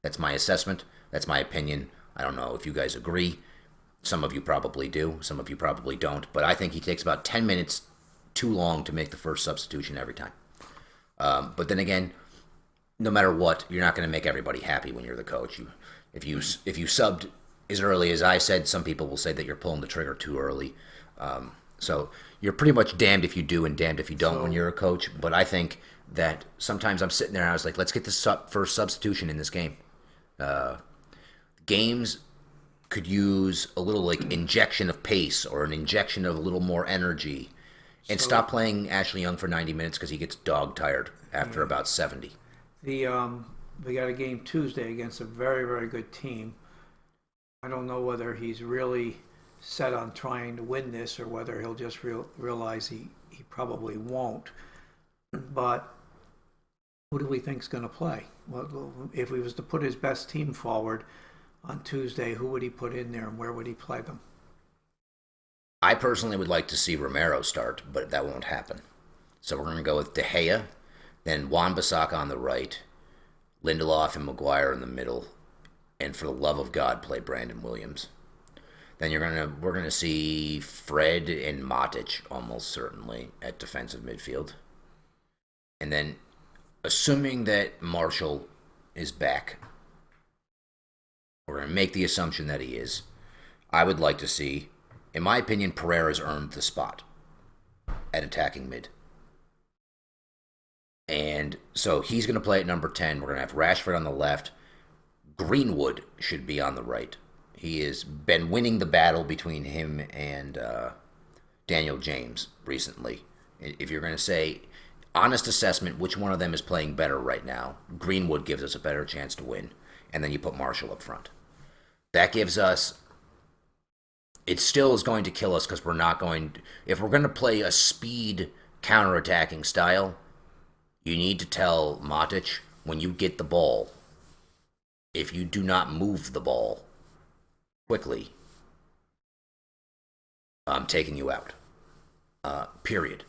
That's my assessment. That's my opinion. I don't know if you guys agree. Some of you probably do. Some of you probably don't. But I think he takes about 10 minutes too long to make the first substitution every time. But then again, no matter what, you're not going to make everybody happy when you're the coach. If you subbed as early as I said, some people will say that you're pulling the trigger too early. So you're pretty much damned if you do and damned if you don't when you're a coach. But I think that sometimes I'm sitting there and I was like, let's get this first substitution in this game. Games could use a little injection of pace or an injection of a little more energy, and stop playing Ashley Young for 90 minutes because he gets dog tired after about 70. We got a game Tuesday against a very, very good team. I don't know whether he's really set on trying to win this or whether he'll just realize he probably won't. But who do we think's going to play? Well, if he was to put his best team forward on Tuesday, who would he put in there and where would he play them? I personally would like to see Romero start, but that won't happen. So we're going to go with De Gea, then Wan-Bissaka on the right, Lindelof and Maguire in the middle, and for the love of God, play Brandon Williams. Then we're gonna see Fred and Matic almost certainly at defensive midfield. And then, assuming that Marshall is back, we're going to make the assumption that he is. I would like to see, in my opinion, Pereira's earned the spot at attacking mid. And so he's going to play at number 10. We're going to have Rashford on the left. Greenwood should be on the right. He has been winning the battle between him and Daniel James recently. If you're going to say, honest assessment, which one of them is playing better right now, Greenwood gives us a better chance to win. And then you put Marshall up front. That gives us... It still is going to kill us because we're not going... If we're going to play a speed counterattacking style, you need to tell Matic, when you get the ball, if you do not move the ball quickly, I'm taking you out. Period.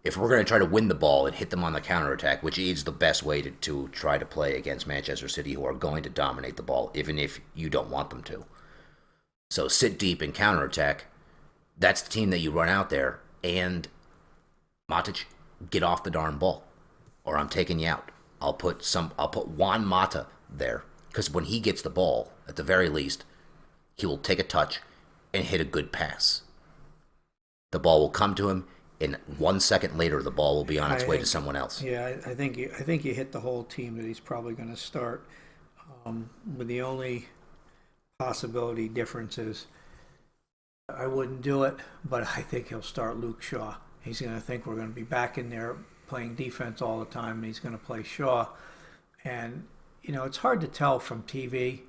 If we're going to try to win the ball and hit them on the counterattack, which is the best way to try to play against Manchester City, who are going to dominate the ball, even if you don't want them to. So sit deep and counterattack. That's the team that you run out there. And Matic, get off the darn ball, or I'm taking you out. I'll put Juan Mata there. Because when he gets the ball, at the very least, he will take a touch and hit a good pass. The ball will come to him, and 1 second later, the ball will be on its way to someone else. Yeah, I think you hit the whole team that he's probably going to start. With the only possibility difference is I wouldn't do it, but I think he'll start Luke Shaw. He's going to think we're going to be back in there playing defense all the time, and he's going to play Shaw. And, it's hard to tell from TV.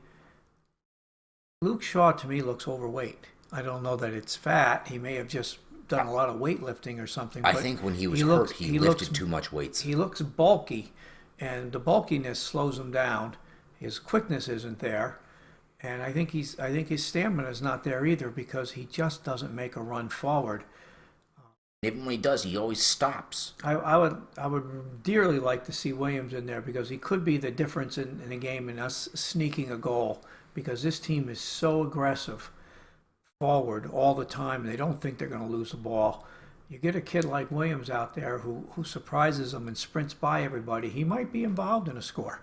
Luke Shaw, to me, looks overweight. I don't know that it's fat. He may have just done a lot of weightlifting or something. I think when he was hurt, he lifted too much weights. He looks bulky, and the bulkiness slows him down. His quickness isn't there. And I think his stamina is not there either because he just doesn't make a run forward. Even when he does, he always stops. I would dearly like to see Williams in there because he could be the difference in the game and us sneaking a goal because this team is so aggressive forward all the time. They don't think they're going to lose the ball. You get a kid like Williams out there who surprises them and sprints by everybody, he might be involved in a score.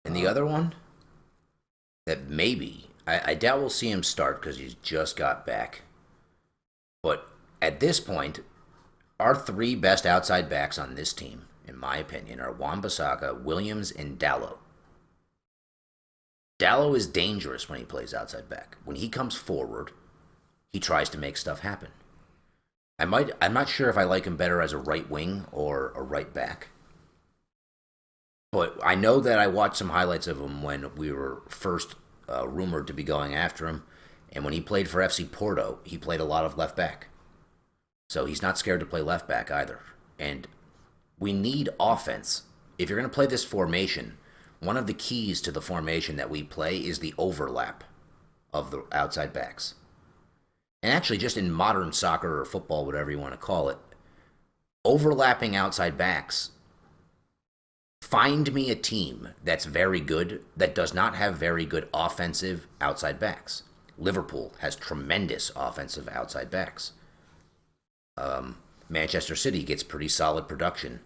And the other one that maybe, I doubt we'll see him start because he's just got back. But at this point, our three best outside backs on this team, in my opinion, are Wan-Bissaka, Williams, and Dalot. Dalot is dangerous when he plays outside back. When he comes forward, he tries to make stuff happen. I'm not sure if I like him better as a right wing or a right back. But I know that I watched some highlights of him when we were first rumored to be going after him. And when he played for FC Porto, he played a lot of left back. So he's not scared to play left back either. And we need offense. If you're going to play this formation, one of the keys to the formation that we play is the overlap of the outside backs. And actually, just in modern soccer or football, whatever you want to call it, overlapping outside backs. Find me a team that's very good that does not have very good offensive outside backs. Liverpool has tremendous offensive outside backs. Manchester City gets pretty solid production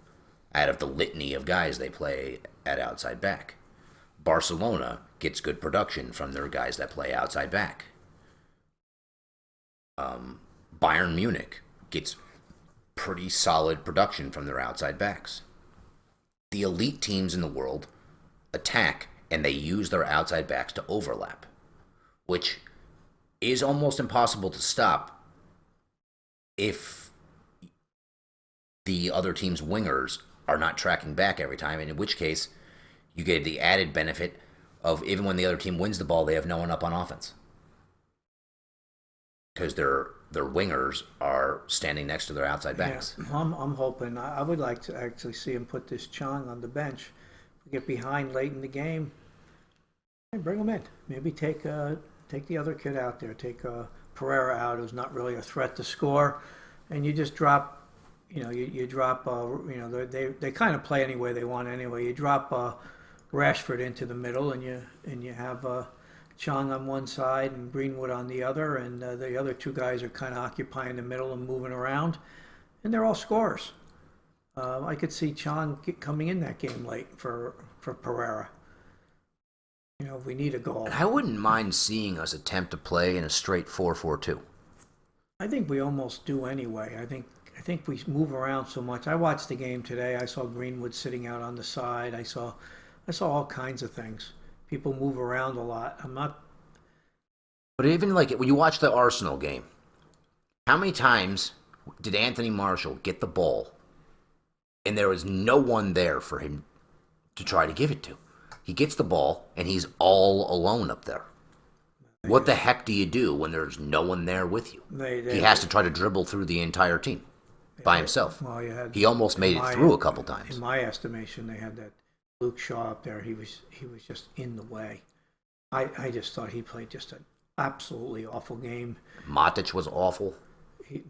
out of the litany of guys they play at outside back. Barcelona gets good production from their guys that play outside back. Bayern Munich gets pretty solid production from their outside backs. The elite teams in the world attack and they use their outside backs to overlap, which is almost impossible to stop if the other team's wingers are not tracking back every time, and in which case you get the added benefit of even when the other team wins the ball, they have no one up on offense because their wingers are standing next to their outside backs. Yeah, I'm hoping. I would like to actually see him put this Chong on the bench. Get behind late in the game, and bring him in. Maybe take the other kid out there. Take Pereira out, who's not really a threat to score, and you just drop. You drop. They kind of play any way they want anyway. You drop Rashford into the middle, and you have Chong on one side and Greenwood on the other, and the other two guys are kind of occupying the middle and moving around, and they're all scorers. I could see Chong coming in that game late for Pereira. If we need a goal. I wouldn't mind seeing us attempt to play in a straight 4-4-2. I think we almost do anyway. I think we move around so much. I watched the game today. I saw Greenwood sitting out on the side. I saw all kinds of things. People move around a lot. I'm not. But even when you watch the Arsenal game, how many times did Anthony Martial get the ball and there was no one there for him to try to give it to? He gets the ball and he's all alone up there. What the heck do you do when there's no one there with you? He has to try to dribble through the entire team by himself. Well, he almost made it through a couple times. In my estimation, they had that Luke Shaw up there. He was just in the way. I just thought he played just an absolutely awful game. Matic was awful.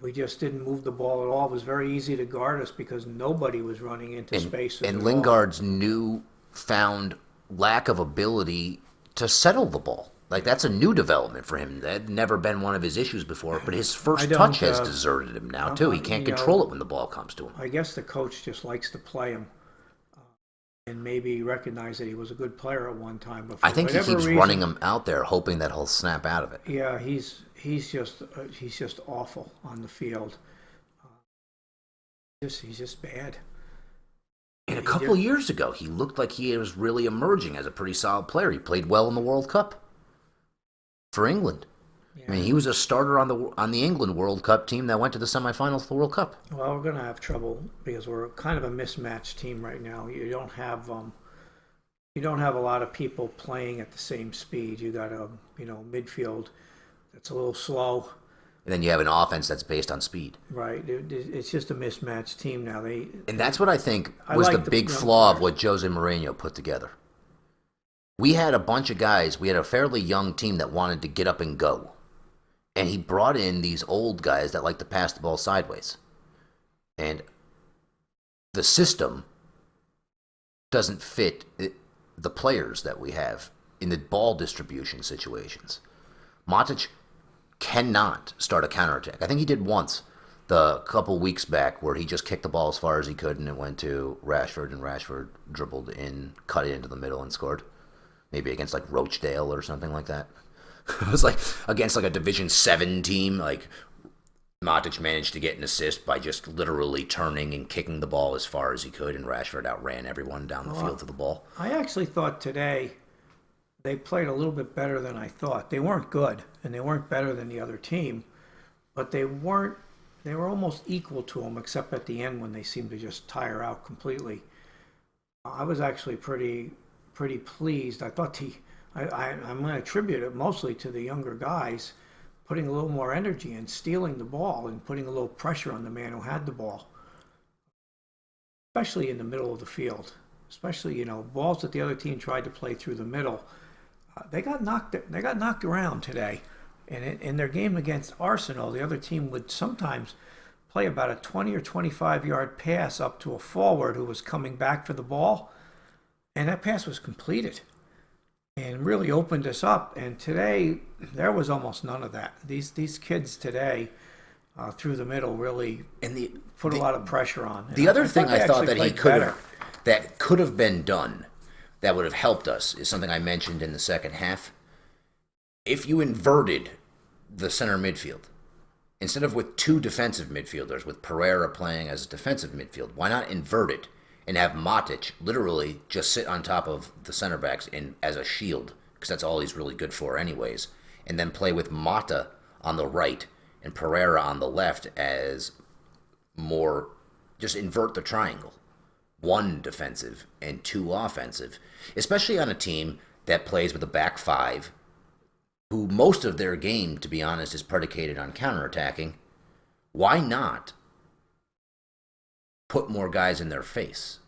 We just didn't move the ball at all. It was very easy to guard us because nobody was running into spaces. And Lingard's newfound lack of ability to settle the ball. That's a new development for him. That had never been one of his issues before, but his first touch has deserted him now, too. He can't control it when the ball comes to him. I guess the coach just likes to play him. and maybe recognize that he was a good player at one time. But I for think he whatever keeps reason, running him out there, hoping that he'll snap out of it. yeah, he's just awful on the field. He's just bad. And a He couple just, years ago, he looked like he was really emerging as a pretty solid player. He played well in the World Cup for England. I yeah. mean, he was a starter on the England World Cup team that went to the semifinals of the World Cup. Well, we're going to have trouble because we're kind of a mismatched team right now. You don't have a lot of people playing at the same speed. You got a midfield that's a little slow, And then you have an offense that's based on speed. right? It's just a mismatched team now. And that's what I think I was like the big flaw of what Jose Mourinho put together. We had a bunch of guys, we had a fairly young team that wanted to get up and go. And he brought in these old guys that like to pass the ball sideways. And the system doesn't fit the players that we have in the ball distribution situations. Matic cannot start a counterattack. I think he did once the couple weeks back where he just kicked the ball as far as he could and it went to Rashford and Rashford dribbled in, cut it into the middle and scored. Maybe against like Rochdale or something like that. It was like against like a Division 7 team, like Matic managed to get an assist by just literally turning and kicking the ball as far as he could, and Rashford outran everyone down the field to the ball. I actually thought today they played a little bit better than I thought. They weren't good, and they weren't better than the other team, but they weren't. They were almost equal to them, except at the end when they seemed to just tire out completely. I was actually pretty pleased. I thought I'm going to attribute it mostly to the younger guys putting a little more energy and stealing the ball and putting a little pressure on the man who had the ball, especially in the middle of the field. Especially, balls that the other team tried to play through the middle. They got knocked around today. And in their game against Arsenal, the other team would sometimes play about a 20 or 25-yard pass up to a forward who was coming back for the ball, and that pass was completed and really opened us up. And today, there was almost none of that. These kids today, through the middle, really put a lot of pressure on. The other thing I thought that that could have been done that would have helped us is something I mentioned in the second half. If you inverted the center midfield, instead of with two defensive midfielders, with Pereira playing as a defensive midfield, why not invert it and have Matic literally just sit on top of the center backs as a shield, because that's all he's really good for anyways, and then play with Mata on the right and Pereira on the left as more, just invert the triangle. One defensive and two offensive, especially on a team that plays with a back five, who most of their game, to be honest, is predicated on counterattacking. Why not put more guys in their face,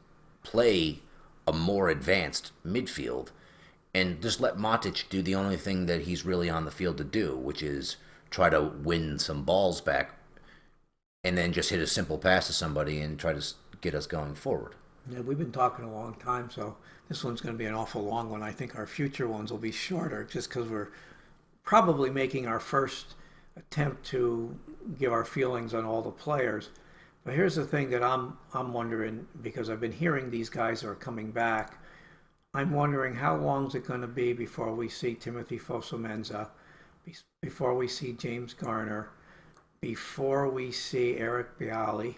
play a more advanced midfield, and just let Matic do the only thing that he's really on the field to do, which is try to win some balls back and then just hit a simple pass to somebody and try to get us going forward. Yeah, we've been talking a long time, so this one's going to be an awful long one. I think our future ones will be shorter just because we're probably making our first attempt to give our feelings on all the players. But here's the thing that I'm wondering, because I've been hearing these guys are coming back. I'm wondering how long is it going to be before we see Timothy Fosu-Mensah, before we see James Garner, before we see Eric Bialy,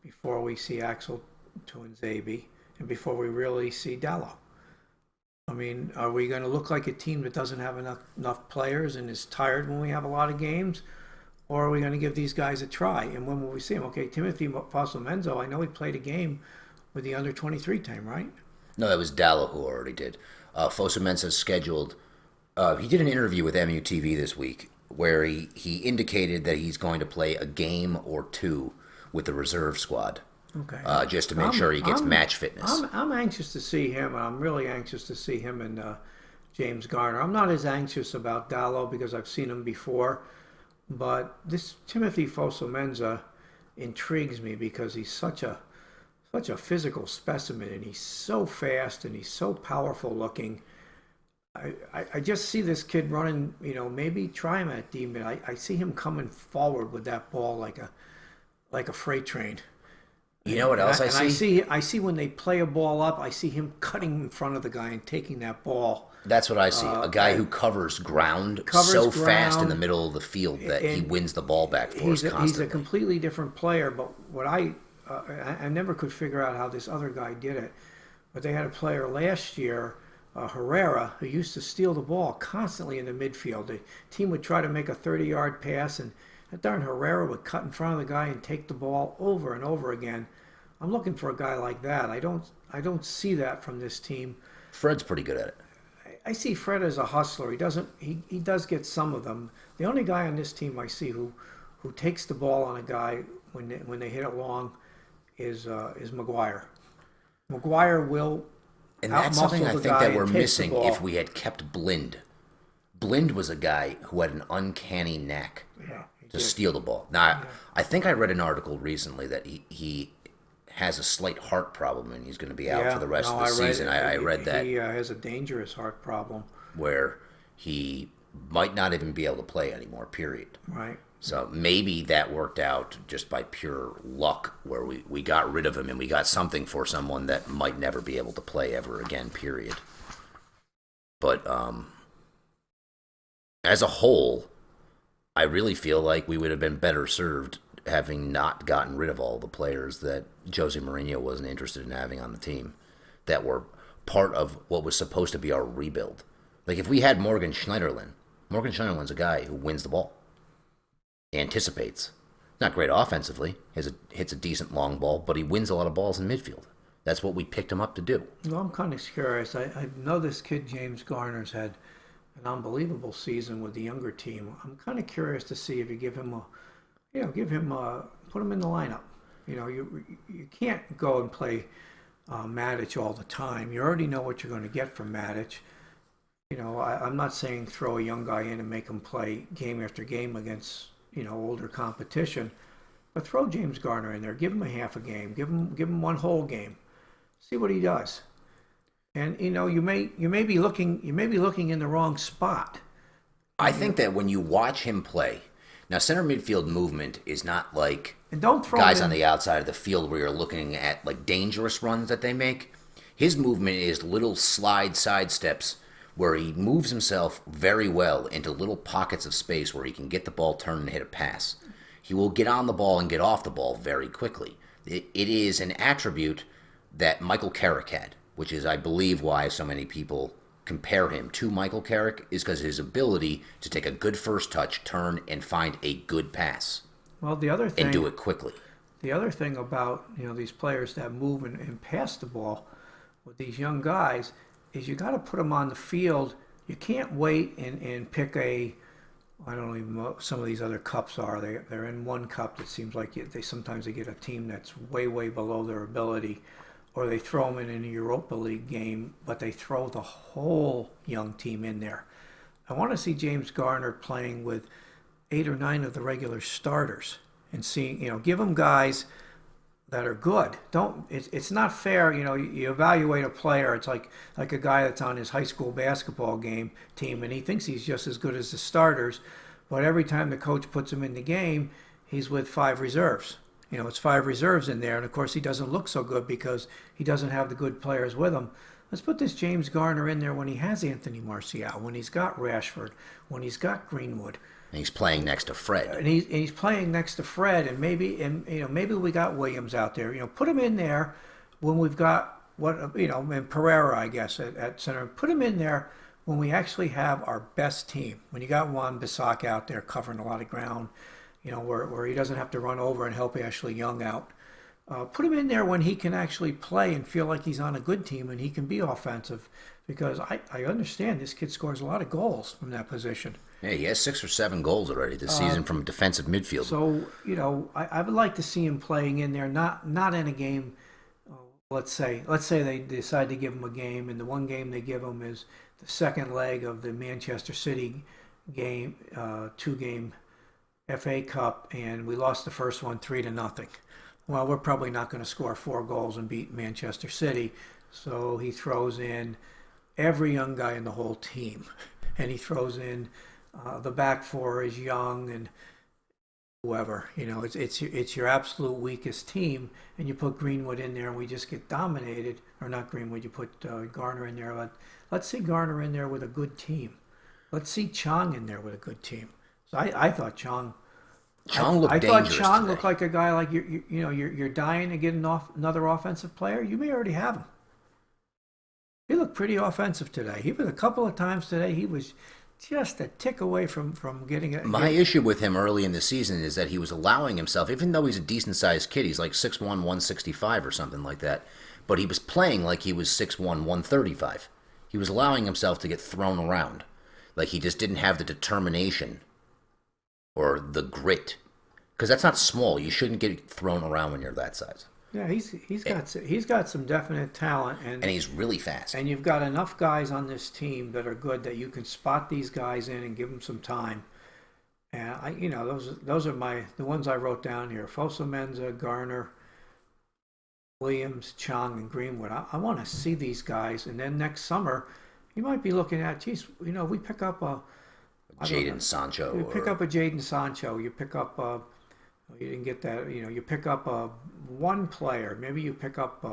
before we see Axel Tuanzebe, and before we really see Dalot. I mean, are we going to look like a team that doesn't have enough players and is tired when we have a lot of games? Or are we going to give these guys a try? And when will we see them? Okay, Timothy Fosu-Mensah, I know he played a game with the under-23 team, right? No, that was Dalot who already did. Fosu-Mensah's scheduled. He did an interview with MUTV this week where he indicated that he's going to play a game or two with the reserve squad. Okay. Just to make sure he gets match fitness. I'm anxious to see him. I'm really anxious to see him and James Garner. I'm not as anxious about Dalot because I've seen him before, but this Timothy Fosu-Mensah intrigues me because he's such a physical specimen, and he's so fast and he's so powerful looking. I just see this kid running, maybe try him at D-mid. I see him coming forward with that ball like a freight train. You know what else I see? I see when they play a ball up, I see him cutting in front of the guy and taking that ball. That's what I see. A guy who covers ground so fast in the middle of the field that he wins the ball back for us constantly. He's a completely different player, but what I never could figure out how this other guy did it. But they had a player last year, Herrera, who used to steal the ball constantly in the midfield. The team would try to make a 30-yard pass, and that darn Herrera would cut in front of the guy and take the ball over and over again. I'm looking for a guy like that. I don't see that from this team. Fred's pretty good at it. I see Fred as a hustler. He does get some of them. The only guy on this team I see who takes the ball on a guy when they hit it long is Maguire. Maguire will. And that's something I think that we're missing if we had kept Blind. Blind was a guy who had an uncanny knack to steal the ball. Now, I think I read an article recently that he has a slight heart problem and he's going to be out for the rest of the season. I read that. He has a dangerous heart problem. Where he might not even be able to play anymore, period. Right. So maybe that worked out just by pure luck where we got rid of him and we got something for someone that might never be able to play ever again, period. But as a whole, I really feel like we would have been better served having not gotten rid of all the players that Jose Mourinho wasn't interested in having on the team that were part of what was supposed to be our rebuild. Like if we had Morgan Schneiderlin's a guy who wins the ball. He anticipates. Not great offensively. Hits a decent long ball, but he wins a lot of balls in midfield. That's what we picked him up to do. Well, I'm kind of curious. I know this kid James Garner's had an unbelievable season with the younger team. I'm kind of curious to see if you give him put him in the lineup. You know, you can't go and play Matic all the time. You already know what you're going to get from Matic. You know, I'm not saying throw a young guy in and make him play game after game against, older competition, but throw James Garner in there. Give him a half a game. Give him one whole game. See what he does. And you may be looking in the wrong spot. I think that when you watch him play, now center midfield movement is not like and don't throw guys on the outside of the field where you're looking at like dangerous runs that they make. His movement is little slide side steps where he moves himself very well into little pockets of space where he can get the ball turned and hit a pass. He will get on the ball and get off the ball very quickly. It is an attribute that Michael Carrick had, which is, I believe, why so many people compare him to Michael Carrick, is because of his ability to take a good first touch, turn, and find a good pass. Well, the other thing, and do it quickly. The other thing about these players that move and pass the ball with these young guys is you got to put them on the field. You can't wait and pick I don't even know what some of these other cups are. They're in one cup that seems like sometimes they get a team that's way, way below their ability, or they throw them in a Europa League game, but they throw the whole young team in there. I want to see James Garner playing with 8 or 9 of the regular starters and seeing, give them guys that are good. It's not fair, you evaluate a player, it's like a guy that's on his high school basketball team and he thinks he's just as good as the starters, but every time the coach puts him in the game, he's with 5 reserves. It's 5 reserves in there, and of course he doesn't look so good because he doesn't have the good players with him. Let's put this James Garner in there when he has Anthony Martial, when he's got Rashford, when he's got Greenwood. And he's playing next to Fred. And he's playing next to Fred, and maybe we got Williams out there. Put him in there when we've got and Pereira, I guess, at center. Put him in there when we actually have our best team. When you got Wan-Bissaka out there covering a lot of ground, where he doesn't have to run over and help Ashley Young out. Put him in there when he can actually play and feel like he's on a good team and he can be offensive. Because I understand this kid scores a lot of goals from that position. Yeah, he has 6 or 7 goals already this season from defensive midfield. So, I would like to see him playing in there, not in a game. Let's say they decide to give him a game, and the one game they give him is the second leg of the Manchester City game, 2-game FA Cup, and we lost the first one 3-0. Well, we're probably not going to score 4 goals and beat Manchester City, so he throws in every young guy in the whole team, and he throws in the back 4 is young, and whoever. It's your absolute weakest team, and you put Greenwood in there, and we just get dominated. Or not Greenwood, you put Garner in there. Let's see Garner in there with a good team. Let's see Chong in there with a good team. So I thought Chong. Chong looked I thought dangerous Chong today. looked like a guy like you're dying to get another offensive player. You may already have him. He looked pretty offensive today. He was a couple of times today. He was just a tick away from getting it. My issue with him early in the season is that he was allowing himself, even though he's a decent-sized kid, he's like 6'1", 165 or something like that, but he was playing like he was 6'1", 135. He was allowing himself to get thrown around. Like he just didn't have the determination or the grit. Because that's not small. You shouldn't get thrown around when you're that size. Yeah, he's got some definite talent, and he's really fast. And you've got enough guys on this team that are good that you can spot these guys in and give them some time. And those are the ones I wrote down here: Fosa Menza, Garner, Williams, Chong, and Greenwood. I want to see these guys, and then next summer, you might be looking at, geez, we pick up a Jadon Sancho. You pick up a Jadon Sancho. You pick up you didn't get that. You pick up one player. Maybe you pick up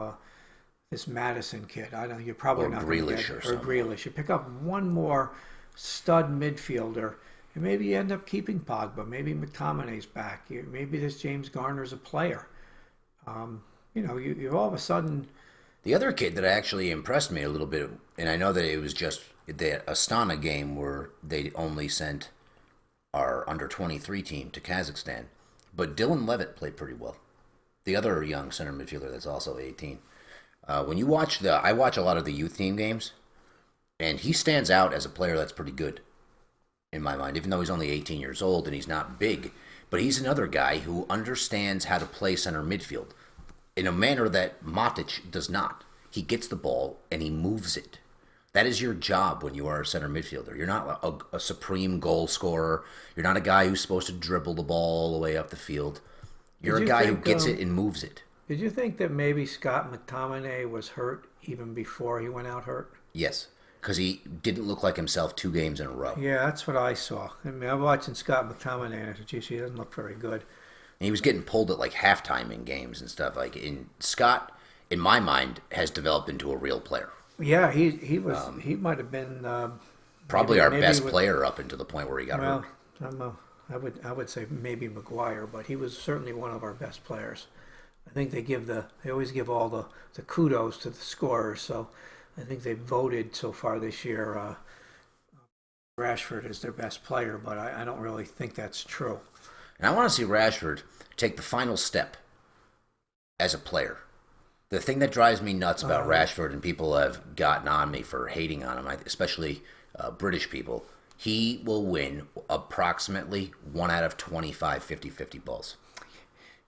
this Madison kid. I don't know. You're probably not going to get or Grealish. You pick up one more stud midfielder, and maybe you end up keeping Pogba. Maybe McTominay's back. Maybe this James Garner's a player. You all of a sudden. The other kid that actually impressed me a little bit, and I know that it was just the Astana game where they only sent our under-23 team to Kazakhstan, but Dylan Levitt played pretty well. The other young center midfielder that's also 18. When you watch I watch a lot of the youth team games, and he stands out as a player that's pretty good in my mind, even though he's only 18 years old and he's not big. But he's another guy who understands how to play center midfield in a manner that Matic does not. He gets the ball and he moves it. That is your job when you are a center midfielder. You're not a supreme goal scorer. You're not a guy who's supposed to dribble the ball all the way up the field. You're a guy who gets it and moves it. Did you think that maybe Scott McTominay was hurt even before he went out hurt? Yes, because he didn't look like himself 2 games in a row. Yeah, that's what I saw. I mean, I'm watching Scott McTominay and I said, geez, he doesn't look very good. And he was getting pulled at like halftime in games and stuff. Scott, in my mind, has developed into a real player. Yeah, he was. He might have been probably our best player up until the point where he got hurt. I would say maybe Maguire, but he was certainly one of our best players. I think they always give all the kudos to the scorers. So I think they voted so far this year Rashford as their best player, but I don't really think that's true. And I want to see Rashford take the final step as a player. The thing that drives me nuts about Rashford, and people have gotten on me for hating on him, especially British people, he will win approximately 1 out of 25 50-50 balls.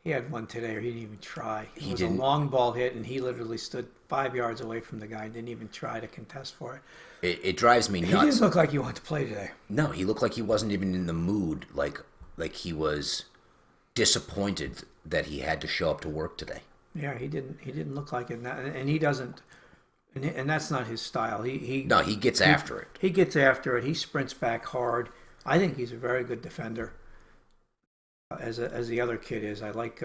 He had one today, or he didn't even try. It was a long ball hit, and he literally stood 5 yards away from the guy and didn't even try to contest for it. It drives me nuts. He didn't look like he wanted to play today. No, he looked like he wasn't even in the mood, like he was disappointed that he had to show up to work today. Yeah, he didn't look like it, and he doesn't, and that's not his style. He gets after it. He gets after it. He sprints back hard. I think he's a very good defender, as the other kid is. I like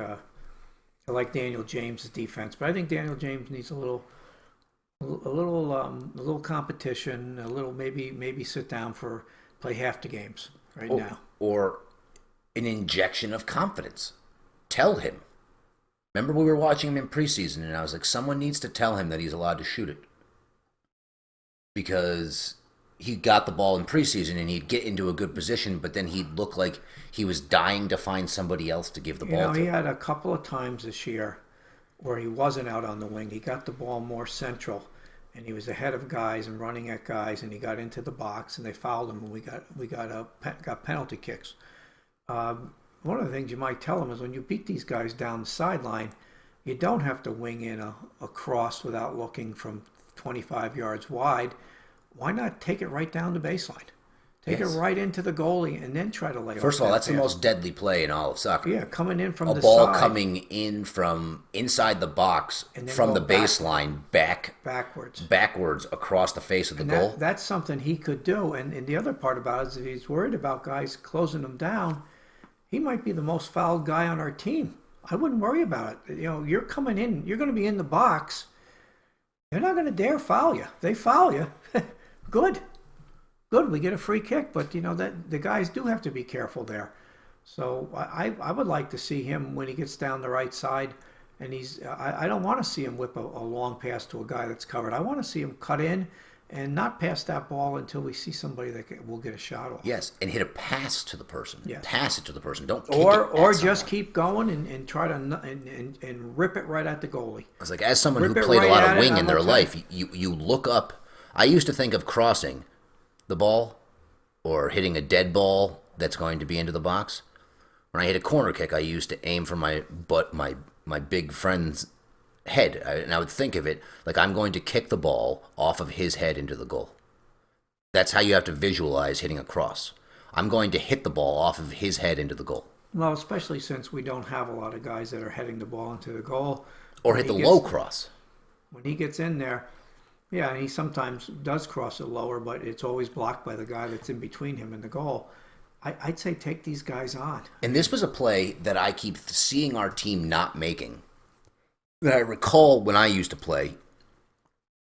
Daniel James' defense, but I think Daniel James needs a little competition, a little maybe sit down play half the games now, or an injection of confidence. Tell him. Remember, we were watching him in preseason, and I was like, someone needs to tell him that he's allowed to shoot it. Because he got the ball in preseason, and he'd get into a good position, but then he'd look like he was dying to find somebody else to give the ball to. He had a couple of times this year where he wasn't out on the wing. He got the ball more central, and he was ahead of guys and running at guys, and he got into the box, and they fouled him, and we got penalty kicks. One of the things you might tell them is when you beat these guys down the sideline, you don't have to wing in a cross without looking from 25 yards wide. Why not take it right down the baseline? Take it right into the goalie and then try to lay off. First of all, that's the most deadly play in all of soccer. Yeah, coming in from the side. A ball coming in from inside the box from the baseline backwards across the face of the goal. That's something he could do. And the other part about it is if he's worried about guys closing him down, he might be the most fouled guy on our team. I wouldn't worry about it. You're coming in, you're going to be in the box. They're not going to dare foul you. If they foul you, good. Good, we get a free kick, but that the guys do have to be careful there. So I would like to see him when he gets down the right side, and I don't want to see him whip a long pass to a guy that's covered. I want to see him cut in and not pass that ball until we see somebody that will get a shot off. Yes, and hit a pass to the person. Yes. Pass it to the person. Don't kick or it just keep going and try to and rip it right at the goalie. It's like, as someone Rip who it played a right lot at of it, wing in I'm their okay. life, you look up. I used to think of crossing the ball or hitting a dead ball that's going to be into the box. When I hit a corner kick, I used to aim for my big friend's head, and I would think of it like I'm going to kick the ball off of his head into the goal. That's how you have to visualize hitting a cross. I'm going to hit the ball off of his head into the goal. Well, especially since we don't have a lot of guys that are heading the ball into the goal. Or hit the low cross. When he gets in there, yeah, and he sometimes does cross it lower, but it's always blocked by the guy that's in between him and the goal. I'd say take these guys on. And this was a play that I keep seeing our team not making. That I recall when I used to play,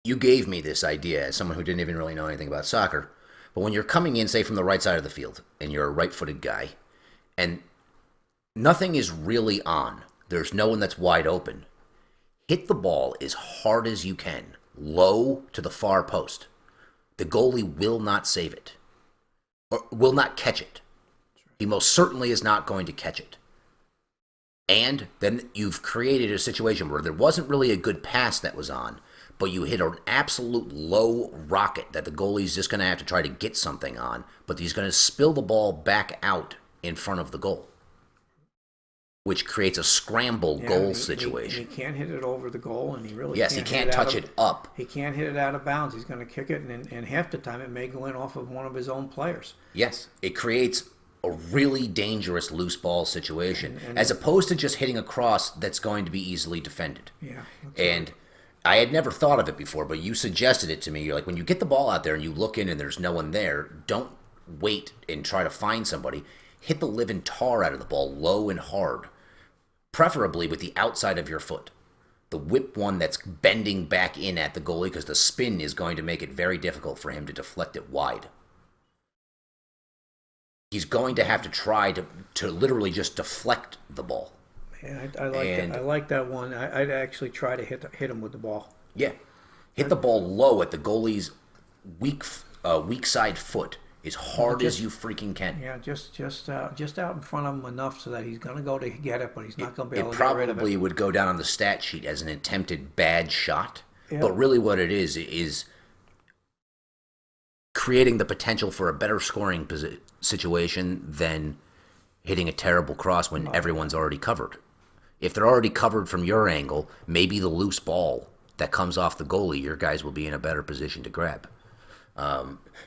you gave me this idea as someone who didn't even really know anything about soccer. But when you're coming in, say, from the right side of the field, and you're a right-footed guy, and nothing is really on, there's no one that's wide open, hit the ball as hard as you can, low to the far post. The goalie will not save it, or will not catch it. He most certainly is not going to catch it. And then you've created a situation where there wasn't really a good pass that was on, but you hit an absolute low rocket that the goalie's just going to have to try to get something on, but he's going to spill the ball back out in front of the goal, which creates a scramble goal situation. He can't hit it over the goal, and he really Yes, he can't touch it up. He can't hit it out of bounds. He's going to kick it, and half the time it may go in off of one of his own players. Yes, it creates a really dangerous loose ball situation, as opposed to just hitting a cross that's going to be easily defended. Yeah. And I had never thought of it before, but you suggested it to me. You're like, when you get the ball out there and you look in and there's no one there, don't wait and try to find somebody. Hit the living tar out of the ball low and hard, preferably with the outside of your foot. The whip one that's bending back in at the goalie, because the spin is going to make it very difficult for him to deflect it wide. He's going to have to try to literally just deflect the ball. Yeah, I like that. I like that one. I'd actually try to hit him with the ball. Yeah, hit the ball low at the goalie's weak side foot as hard as you freaking can. Yeah, just out in front of him enough so that he's going to go to get it, but he's not going to be able It to get rid of it. probably would go down on the stat sheet as an attempted bad shot, Yeah. but really what it is creating the potential for a better scoring situation than hitting a terrible cross when everyone's already covered. If they're already covered from your angle, maybe the loose ball that comes off the goalie, your guys will be in a better position to grab.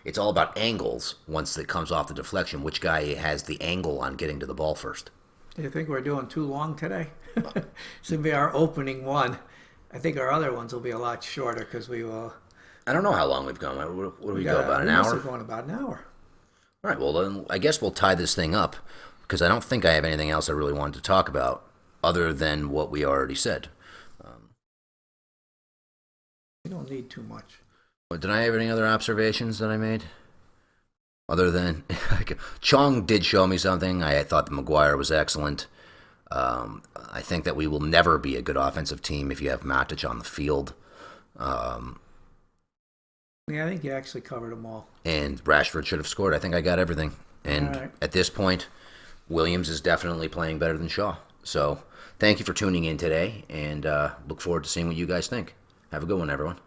It's all about angles once it comes off the deflection, which guy has the angle on getting to the ball first. Do you think we're doing too long today? This will be our opening one. I think our other ones will be a lot shorter because we will... I don't know how long we've gone. What do we go, about an we must hour? have gone about an hour. All right, well, then I guess we'll tie this thing up because I don't think I have anything else I really wanted to talk about other than what we already said. We don't need too much. But did I have any other observations that I made? Other than Chong did show me something. I thought that Maguire was excellent. I think that we will never be a good offensive team if you have Matic on the field. Yeah, I think you actually covered them all. And Rashford should have scored. I think I got everything. And right. At this point, Williams is definitely playing better than Shaw. So thank you for tuning in today, and look forward to seeing what you guys think. Have a good one, everyone.